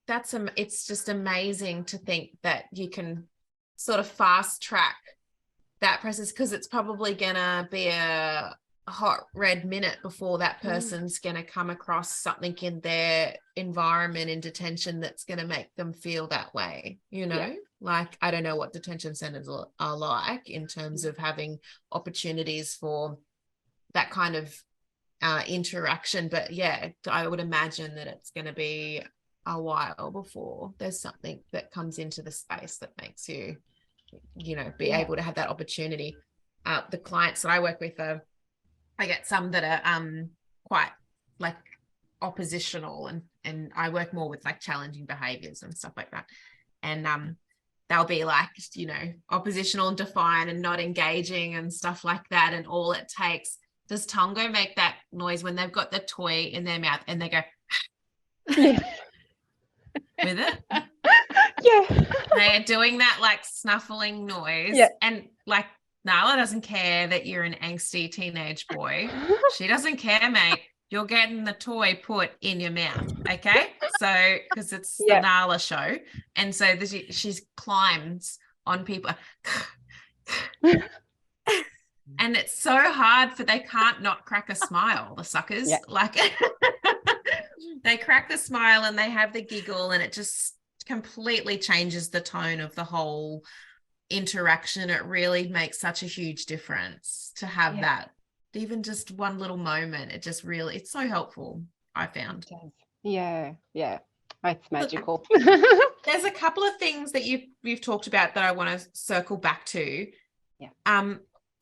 it's just amazing to think that you can sort of fast track that process, because it's probably gonna be a hot red minute before that person's gonna come across something in their environment in detention that's gonna make them feel that way, like I don't know what detention centers are like in terms of having opportunities for that kind of interaction, but I would imagine that it's going to be a while before there's something that comes into the space that makes you be able to have that opportunity. The clients that I work with I get some that are quite like oppositional, and I work more with like challenging behaviors and stuff like that, and they'll be like oppositional and defiant and not engaging and stuff like that, and all it takes. Does Tango make that noise when they've got the toy in their mouth and they go with it? Yeah. They're doing that like snuffling noise. Yeah. And like Nala doesn't care that you're an angsty teenage boy. She doesn't care, mate. You're getting the toy put in your mouth, okay? So, because it's the Nala show. And so she climbs on people. And it's so hard they can't not crack a smile, the suckers. Yeah. Like they crack the smile and they have the giggle, and it just completely changes the tone of the whole interaction. It really makes such a huge difference to have that, even just one little moment. It just really, it's so helpful, I found. Yeah. It's magical. There's a couple of things that you've talked about that I want to circle back to. Yeah.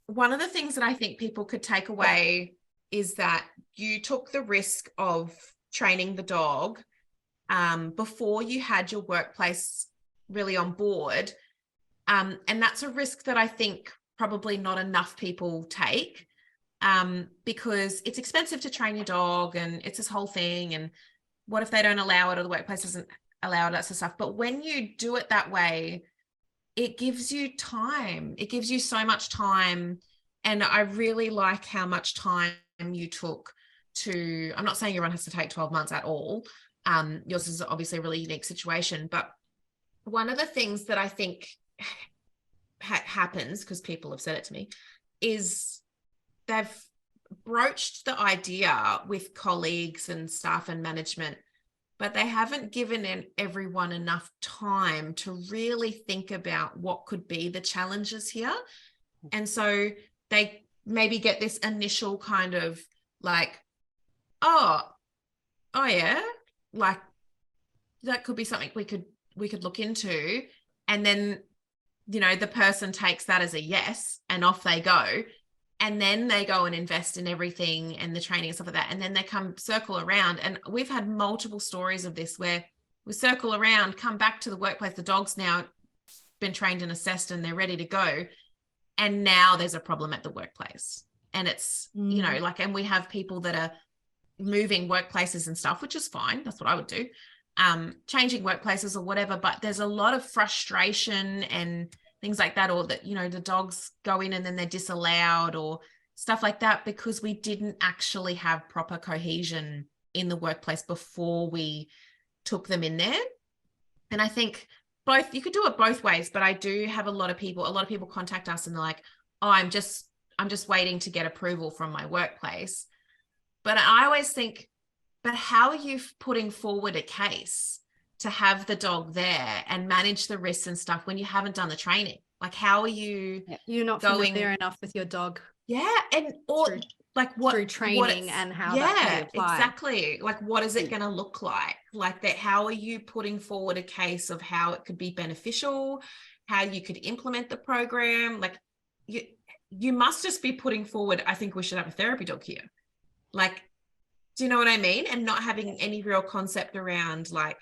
One of the things that I think people could take away is that you took the risk of training the dog before you had your workplace really on board. And that's a risk that I think probably not enough people take, because it's expensive to train your dog and it's this whole thing. And what if they don't allow it, or the workplace doesn't allow it, that sort of stuff. But when you do it that way, it gives you time. It gives you so much time. And I really like how much time you took to, I'm not saying everyone has to take 12 months at all. Yours is obviously a really unique situation. But one of the things that I think happens, because people have said it to me, is they've broached the idea with colleagues and staff and management, but they haven't given everyone enough time to really think about what could be the challenges here. And so they maybe get this initial kind of like, oh yeah, like that could be something we could look into. And then, you know, the person takes that as a yes and off they go. And then they go and invest in everything and the training and stuff like that. And then they circle around. And we've had multiple stories of this where we circle around, come back to the workplace. The dog's now been trained and assessed and they're ready to go. And now there's a problem at the workplace. And it's, you know, like, and we have people that are moving workplaces and stuff, which is fine. That's what I would do. Changing workplaces or whatever. But there's a lot of frustration and things like that, or that, you know, the dogs go in and then they're disallowed or stuff like that, because we didn't actually have proper cohesion in the workplace before we took them in there. And I think you could do it both ways, but I do have a lot of people contact us and they're like, oh, I'm just waiting to get approval from my workplace. But I always think, but how are you putting forward a case to have the dog there and manage the risks and stuff when you haven't done the training? Like, how are you? You're not familiar enough with your dog. Yeah, and or through, like what through training and how that can be applied. Exactly. Like, what is it going to look like? Like that. How are you putting forward a case of how it could be beneficial, how you could implement the program? Like, you must just be putting forward, I think we should have a therapy dog here. Like, do you know what I mean? And not having any real concept around like,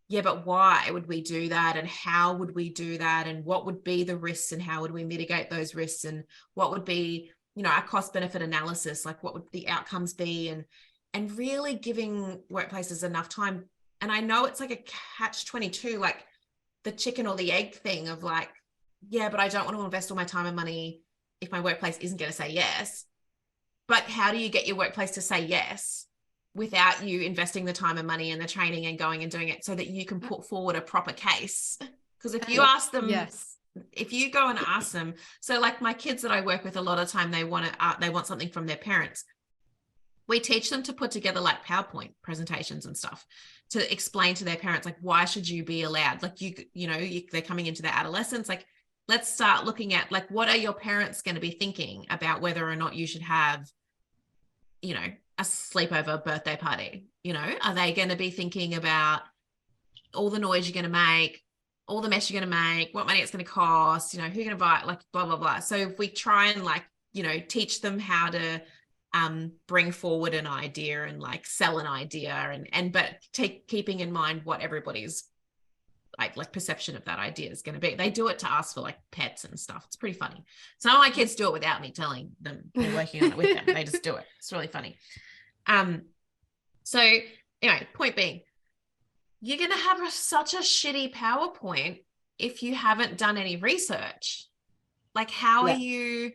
yeah, but why would we do that? And how would we do that? And what would be the risks and how would we mitigate those risks? And what would be, you know, our cost benefit analysis? Like, what would the outcomes be? And really giving workplaces enough time. And I know it's like a catch-22, like the chicken or the egg thing of like, yeah, but I don't want to invest all my time and money if my workplace isn't going to say yes. But how do you get your workplace to say yes without you investing the time and money and the training and going and doing it so that you can put forward a proper case? Because if you ask them, if you go and ask them, so like my kids that I work with, a lot of the time they want something from their parents. We teach them to put together like PowerPoint presentations and stuff to explain to their parents, like, why should you be allowed? Like, they're coming into their adolescence. Like, let's start looking at like, what are your parents going to be thinking about whether or not you should have, you know, a sleepover birthday party? You know, are they going to be thinking about all the noise you're going to make, all the mess you're going to make, what money it's going to cost, you know, who you're going to buy, like blah, blah, blah. So if we try and like, you know, teach them how to bring forward an idea and like sell an idea but keeping in mind what everybody's like perception of that idea is going to be. They do it to us for like pets and stuff. It's pretty funny. Some of my kids do it without me telling them they're working on it with them. They just do it. It's really funny. So anyway, point being, you're going to have such a shitty PowerPoint if you haven't done any research. Like, how are you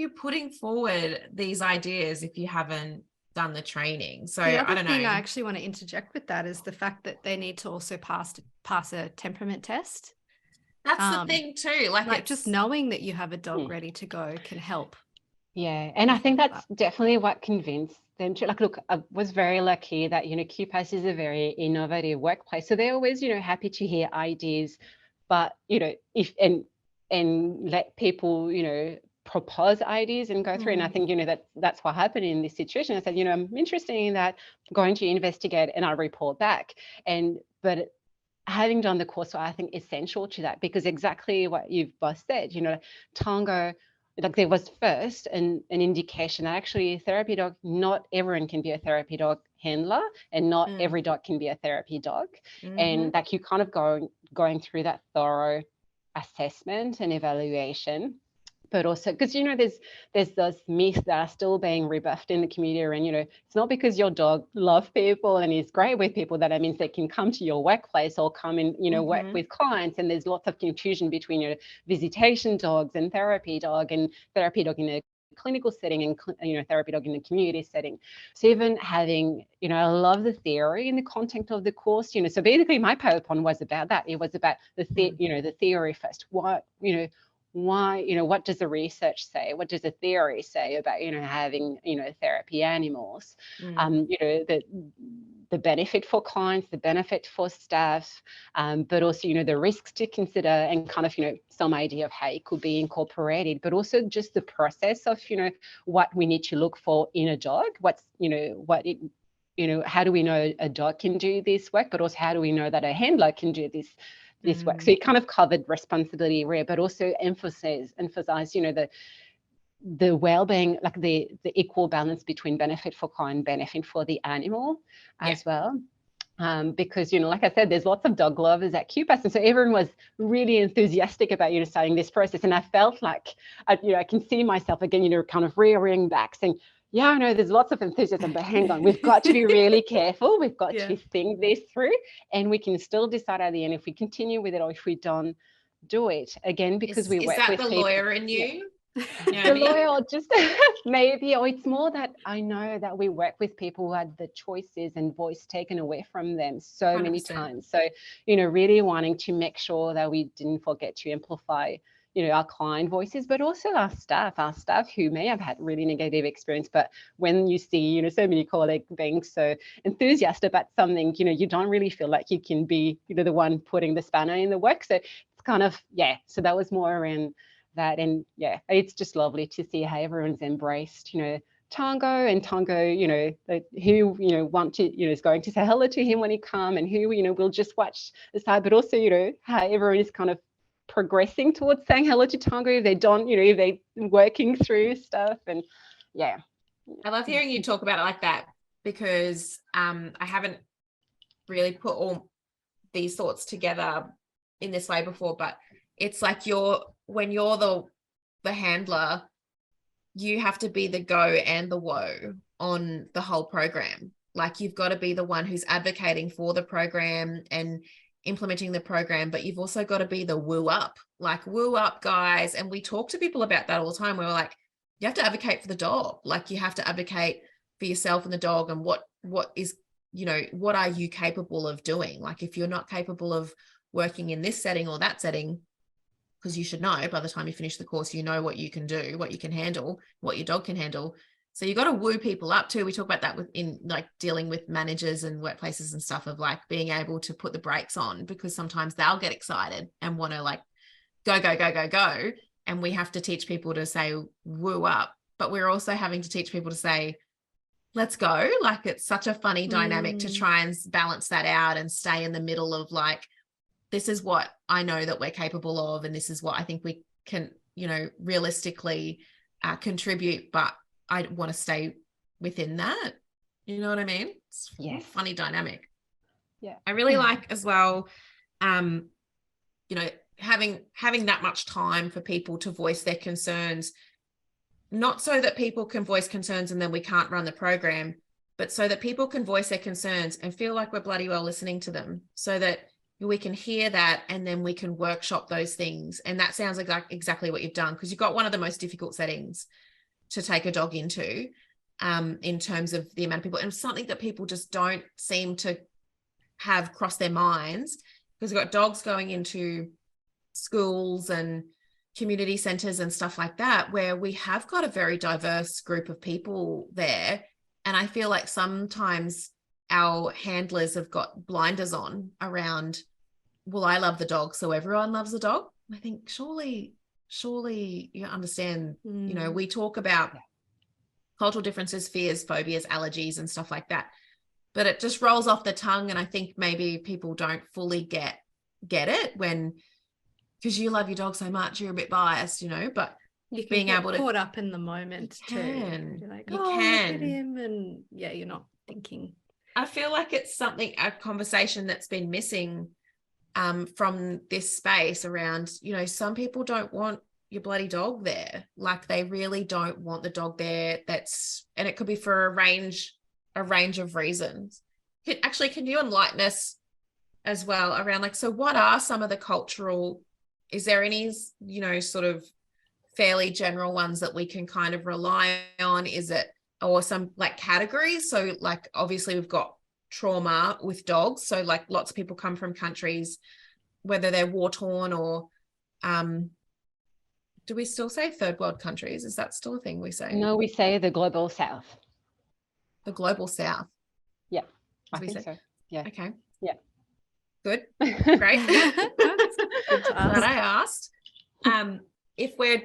putting forward these ideas if you haven't done the training? So the I other don't know. thing I actually want to interject with that is the fact that they need to also pass a temperament test. That's the thing too. Like just knowing that you have a dog ready to go can help. Yeah, and I think that's definitely what convinced them to, like, look, I was very lucky that, QPAS is a very innovative workplace. So they're always, happy to hear ideas, but, if and let people, propose ideas and go through. And I think, that's what happened in this situation. I said, I'm interested in that, going to investigate, and I'll report back. But having done the course, I think essential to that, because exactly what you've both said, Tango, like, there was first an indication that actually a therapy dog, not everyone can be a therapy dog handler, and not every dog can be a therapy dog. And like, you kind of going through that thorough assessment and evaluation. But also because, there's those myths that are still being rebuffed in the community around, it's not because your dog loves people and is great with people that means they can come to your workplace or come and, work with clients. And there's lots of confusion between, visitation dogs and therapy dog in a clinical setting and, therapy dog in the community setting. So even having, I love the theory in the content of the course, so basically my PowerPoint was about that. It was about the theory first. Why, what does the research say? What does the theory say about, having, therapy animals? The benefit for clients, the benefit for staff, but also, the risks to consider, and kind of, some idea of how it could be incorporated, but also just the process of, what we need to look for in a dog, how do we know a dog can do this work, but also how do we know that a handler can do this work. So it kind of covered responsibility area, but also emphasized, the well-being, like the equal balance between benefit for client, benefit for the animal as well. Because, like I said, there's lots of dog lovers at QPAS. And so everyone was really enthusiastic about, starting this process. And I felt like, I can see myself again, kind of rearing back saying, yeah, I know there's lots of enthusiasm, but hang on, we've got to be really careful. We've got to think this through, and we can still decide at the end if we continue with it or if we don't do it. Again, because we work with people. Is that the lawyer in you? The lawyer, or just maybe, or it's more that I know that we work with people who had the choices and voice taken away from them so 100%. Many times. So, really wanting to make sure that we didn't forget to amplify, our client voices, but also our staff who may have had really negative experience. But when you see, so many colleagues being so enthusiastic about something, you don't really feel like you can be, the one putting the spanner in the work. So it's kind of, so that was more around that. And it's just lovely to see how everyone's embraced, Tango, and Tango, who, want to, is going to say hello to him when he comes, and who, will just watch the side, but also, how everyone is kind of progressing towards saying hello to Tango if they don't, if they're working through stuff. And I love hearing you talk about it like that, because I haven't really put all these thoughts together in this way before, but it's like when you're the handler, you have to be the go and the woe on the whole program. Like, you've got to be the one who's advocating for the program and implementing the program, but you've also got to be the woo up guys. And we talk to people about that all the time. We're like, you have to advocate for the dog. Like, you have to advocate for yourself and the dog, and what is, what are you capable of doing? Like, if you're not capable of working in this setting or that setting, because you should know by the time you finish the course, what you can do, what you can handle, what your dog can handle. So you got to woo people up too. We talk about that in like dealing with managers and workplaces and stuff, of like being able to put the brakes on, because sometimes they'll get excited and want to like go. And we have to teach people to say woo up, but we're also having to teach people to say, let's go. Like, it's such a funny dynamic to try and balance that out and stay in the middle of like, this is what I know that we're capable of, and this is what I think we can, realistically contribute, but I want to stay within that. You know what I mean? It's a funny dynamic. Yeah. I really like as well, having that much time for people to voice their concerns, not so that people can voice concerns and then we can't run the program, but so that people can voice their concerns and feel like we're bloody well listening to them, so that we can hear that and then we can workshop those things. And that sounds like exactly what you've done, because you've got one of the most difficult settings to take a dog into, in terms of the amount of people, and something that people just don't seem to have crossed their minds, because we've got dogs going into schools and community centers and stuff like that, where we have got a very diverse group of people there. And I feel like sometimes our handlers have got blinders on around, well, I love the dog, so everyone loves the dog. I think surely you understand, you know, we talk about cultural differences, fears, phobias, allergies, and stuff like that, but it just rolls off the tongue. And I think maybe people don't fully get it when, because you love your dog so much, you're a bit biased, you know, but you being get able to caught up in the moment too. You're like, oh, look at him, and you're not thinking. I feel like it's a conversation that's been missing from this space around, you know, some people don't want your bloody dog there. Like, they really don't want the dog there. And it could be for a range of reasons. Can you enlighten us as well around, like, so what are some of the cultural, is there any, you know, sort of fairly general ones that we can kind of rely on? Is it, or some like categories? So like, obviously we've got trauma with dogs. So like lots of people come from countries, whether they're war torn or, do we still say third world countries? Is that still a thing we say? No, we say the global south. The global south. Yeah, I think so. Yeah. Okay. Yeah. Good. Great. Good to ask. Glad I asked. If we're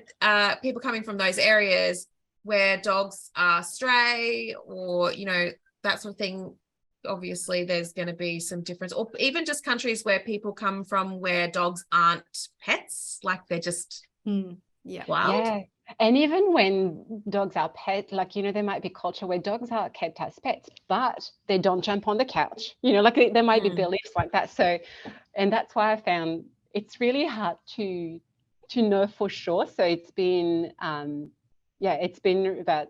people coming from those areas where dogs are stray, or, you know, that sort of thing, obviously there's going to be some difference. Or even just countries where people come from where dogs aren't pets, like they're just wild. Yeah. And even when dogs are pet, like, you know, there might be culture where dogs are kept as pets, but they don't jump on the couch, you know, like there might be beliefs like that. So, and that's why I found it's really hard to know for sure. So it's been, it's been about,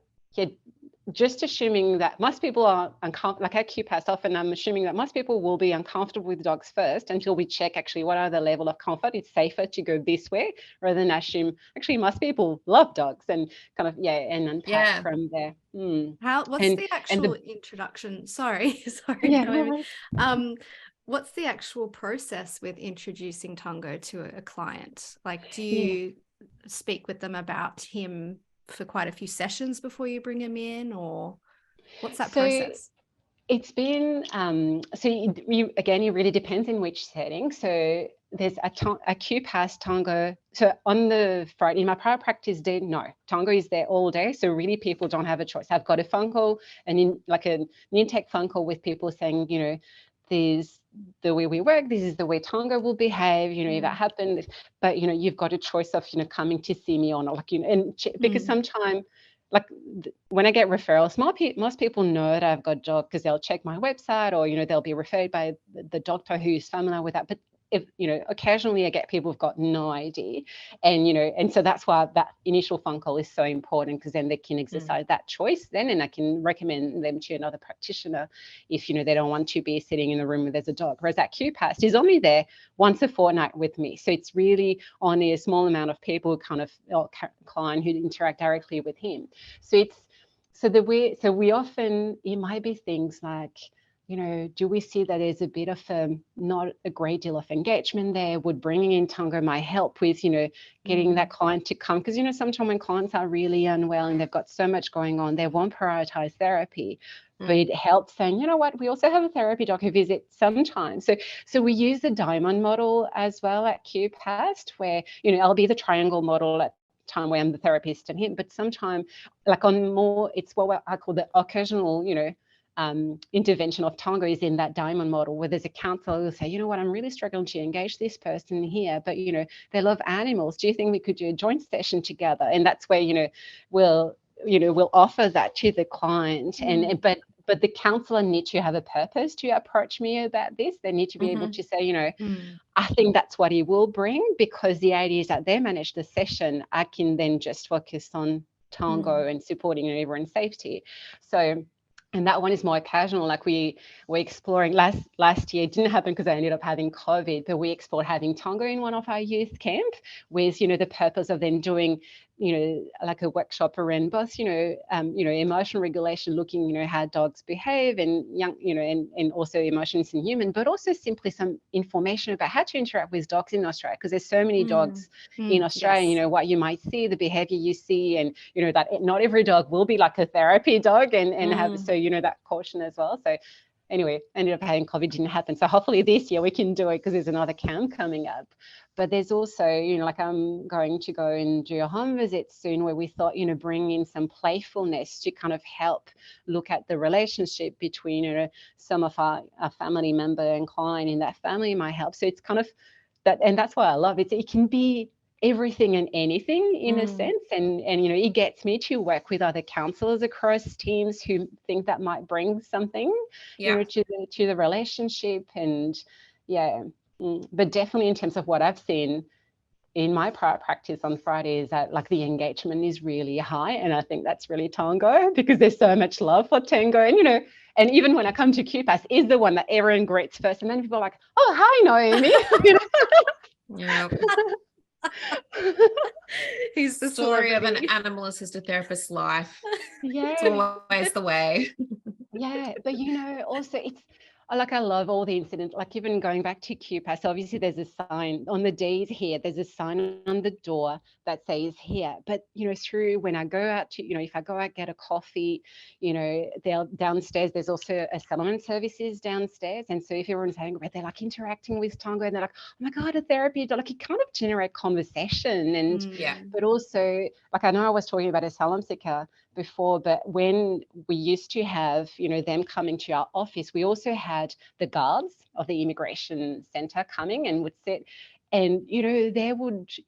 just assuming that most people are uncomfortable, like at QPAS, often I'm assuming that most people will be uncomfortable with dogs first until we check actually what are the level of comfort. It's safer to go this way rather than assume actually most people love dogs, and kind of, and unpack from there. What's the actual introduction? Sorry, Noémie. What's the actual process with introducing Tango to a client? Like, do you speak with them about him for quite a few sessions before you bring him in, or what's that process? It's been it really depends in which setting. So there's a QPAS Tango. So on the Friday, in my private practice day, no, Tango is there all day. So really people don't have a choice. I've got a phone call, an intake phone call with people saying, you know, there's the way we work, this is the way Tango will behave, you know, if that happened, but, you know, you've got a choice of, you know, coming to see me or not, like, you know, and because sometimes, like when I get referrals, most people know that I've got a dog because they'll check my website, or, you know, they'll be referred by the doctor who's familiar with that. But if, you know, occasionally I get people who've got no idea, and, you know, and so that's why that initial phone call is so important, because then they can exercise that choice then, and I can recommend them to another practitioner if, you know, they don't want to be sitting in the room where there's a dog. Whereas that QPAS is only there once a fortnight with me, so it's really only a small amount of people kind of client who interact directly with him. So we often, it might be things like, you know, do we see that there's a bit of not a great deal of engagement there? Would bringing in Tango might help with, you know, getting that client to come? Because, you know, sometimes when clients are really unwell and they've got so much going on, they won't prioritize therapy. But it helps saying, you know what, we also have a therapy doc who visits sometimes. So we use the diamond model as well at QPAS, where, you know, I'll be the triangle model at time where I'm the therapist and him, but sometimes, like on more, it's what I call the occasional, you know, intervention of Tango is in that diamond model, where there's a counselor who'll say, you know what, I'm really struggling to engage this person here, but, you know, they love animals. Do you think we could do a joint session together? And that's where, you know, we'll offer that to the client. But the counselor needs to have a purpose to approach me about this. They need to be able to say, you know, I think that's what he will bring, because the idea is that they manage the session. I can then just focus on Tango and supporting everyone's safety. So, and that one is more casual. Like we're exploring last year, it didn't happen because I ended up having COVID, but we explored having Tango in one of our youth camp with, you know, the purpose of then doing like a workshop around both, emotional regulation, looking, how dogs behave and and also emotions in human, but also simply some information about how to interact with dogs in Australia, because there's so many dogs in Australia, yes. what you might see, the behavior you see, and, that not every dog will be like a therapy dog and have, so, that caution as well. So anyway, ended up having COVID, didn't happen. So hopefully this year we can do it because there's another camp coming up. But there's also, like I'm going to go and do a home visit soon where we thought, bring in some playfulness to kind of help look at the relationship between, some of our family member and client in that family might help. So it's kind of that, and that's why I love it. It can be everything and anything in a sense, and it gets me to work with other counselors across teams who think that might bring something to the relationship. And but definitely in terms of what I've seen in my private practice on Friday is that like the engagement is really high, and I think that's really Tango, because there's so much love for Tango. And and even when I come to QPAS, is the one that everyone greets first, and then people are like, oh, hi Noémie. Yeah. He's the story of an animal assisted therapist's life. Yeah, it's always the way. Yeah, but also it's like, I love all the incidents, like even going back to QPAS, obviously there's a sign on the days here, there's a sign on the door that says here, but through when I go out to, if I go out, get a coffee, they're downstairs, there's also a settlement services downstairs. And so if everyone's having, they're like interacting with Tango and they're like, oh my God, a therapy, like you kind of generate conversation. And but also, like I know I was talking about asylum seeker before, but when we used to have, them coming to our office, we also had the guards of the immigration center coming and would sit, and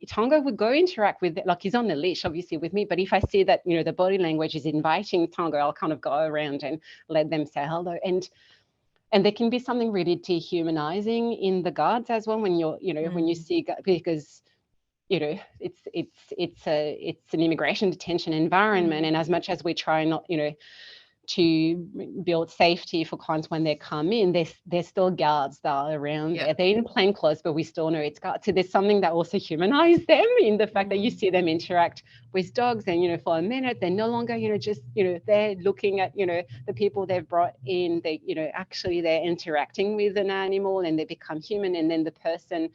Tango would go interact with, like he's on the leash obviously with me, but if I see that the body language is inviting Tango, I'll kind of go around and let them say hello. And there can be something really dehumanizing in the guards as well when you're when you see, because it's an immigration detention environment, and as much as we try not to build safety for clients when they come in, there's still guards that are around there. They're in plain clothes, but we still know it's guards. So there's something that also humanizes them in the fact that you see them interact with dogs, and for a minute they're no longer just they're looking at the people they've brought in. They actually they're interacting with an animal and they become human, and then the person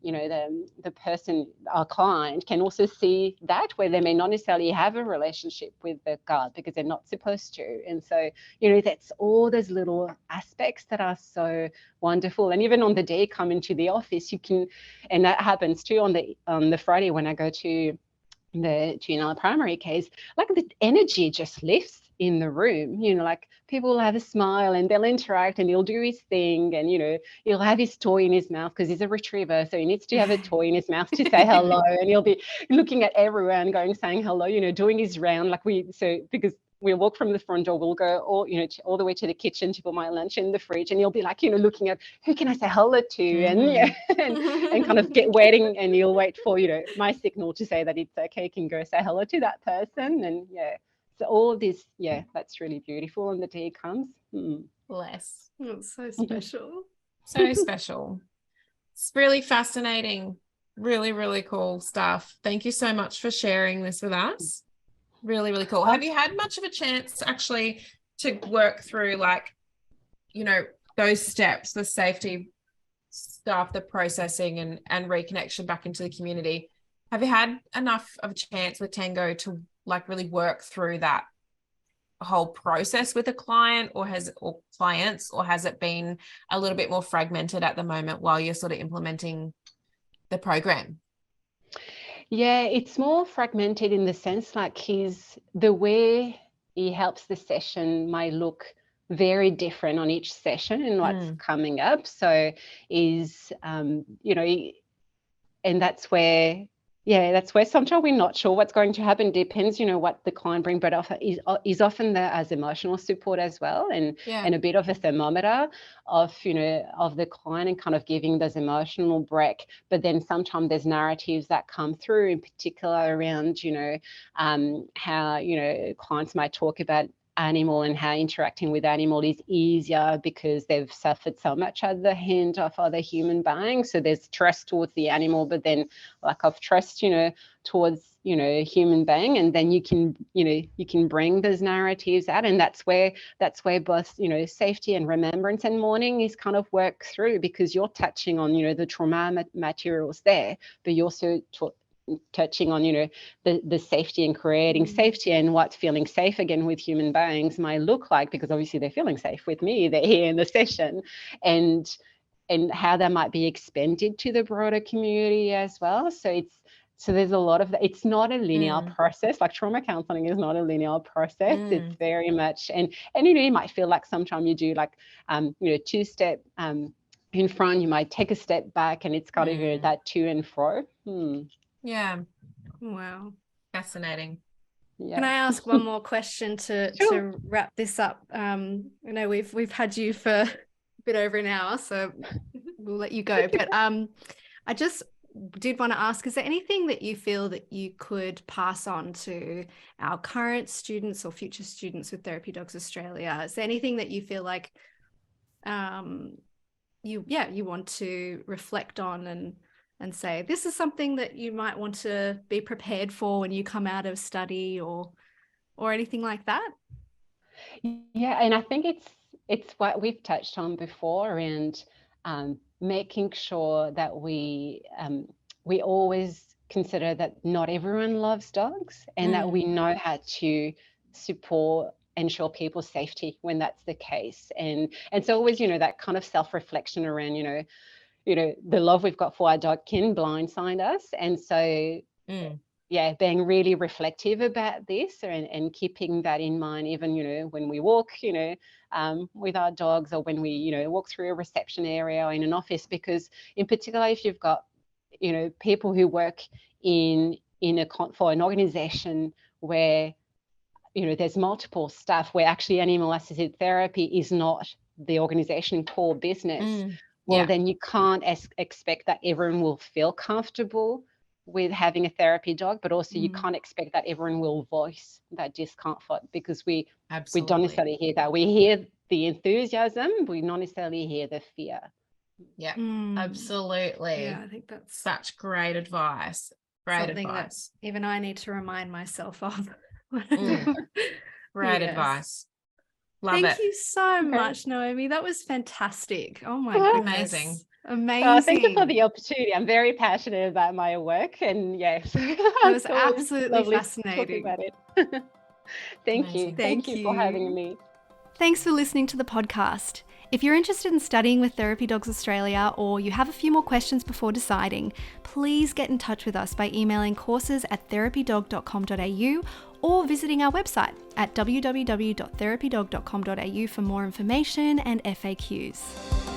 the person, our client, can also see that where they may not necessarily have a relationship with the guard because they're not supposed to. And so, that's all those little aspects that are so wonderful. And even on the day come into the office, you can, and that happens too on the Friday when I go to the juvenile primary case, like the energy just lifts in the room, like people will have a smile and they'll interact and he'll do his thing, and he'll have his toy in his mouth because he's a retriever, so he needs to have a toy in his mouth to say hello, and he'll be looking at everyone saying hello, doing his round, like because we'll walk from the front door, we'll go all the way to the kitchen to put my lunch in the fridge, and he'll be like, looking at who can I say hello to, and and kind of waiting, and he'll wait for, my signal to say that it's okay, can go say hello to that person. And so all of this, that's really beautiful when the day comes. Bless. It's so special. So special. It's really fascinating. Really, really cool stuff. Thank you so much for sharing this with us. Really, really cool. Have you had much of a chance actually to work through those steps, the safety stuff, the processing and reconnection back into the community? Have you had enough of a chance with Tango to really work through that whole process with a client or clients, or has it been a little bit more fragmented at the moment while you're sort of implementing the program? Yeah, it's more fragmented in the sense the way he helps the session might look very different on each session and what's coming up. So and that's where sometimes we're not sure what's going to happen. Depends, what the client brings, but is often there as emotional support as well, and a bit of a thermometer of the client and kind of giving those emotional break. But then sometimes there's narratives that come through, in particular around how clients might talk about animal and how interacting with animal is easier because they've suffered so much at the hand of other human beings. So there's trust towards the animal, but then lack of trust, towards, a human being. And then you can bring those narratives out. And that's where both, safety and remembrance and mourning is kind of worked through, because you're touching on, the trauma materials there, but you're also touching on, the safety and creating safety, and what feeling safe again with human beings might look like, because obviously they're feeling safe with me, they're here in the session, and how that might be expanded to the broader community as well. So there's a lot of that. It's not a linear process. Like trauma counseling is not a linear process. It's very much, and you might feel like sometimes you do like 2-step in front, you might take a step back, and it's got to go that to and fro. Yeah. Wow. Fascinating. Yeah. Can I ask one more question to wrap this up? I know we've had you for a bit over an hour, so we'll let you go. But I just did want to ask, is there anything that you feel that you could pass on to our current students or future students with Therapy Dogs Australia? Is there anything that you feel like you want to reflect on and say, this is something that you might want to be prepared for when you come out of study or anything like that? Yeah, and I think it's what we've touched on before, and making sure that we always consider that not everyone loves dogs, and that we know how to support and ensure people's safety when that's the case. And so always, that kind of self-reflection around, the love we've got for our dog can blindside us. And so being really reflective about this, and keeping that in mind, even, when we walk, with our dogs, or when we, walk through a reception area or in an office, because in particular, if you've got, people who work for an organization where, there's multiple staff, where actually animal assisted therapy is not the organization core business. Then you can't expect that everyone will feel comfortable with having a therapy dog, but also you can't expect that everyone will voice that discomfort, because we don't necessarily hear that. We hear the enthusiasm, we not necessarily hear the fear. Yeah, absolutely. Yeah, I think that's such great advice. Great advice. That even I need to remind myself of. Great advice. Love it. Thank you so much, Noémie. That was fantastic. Oh my goodness. Amazing. Oh, thank you for the opportunity. I'm very passionate about my work, and yes, it was absolutely fascinating. About it. Thank you. Thank you for having me. Thanks for listening to the podcast. If you're interested in studying with Therapy Dogs Australia, or you have a few more questions before deciding, please get in touch with us by emailing courses@therapydog.com.au or visiting our website at www.therapydog.com.au for more information and FAQs.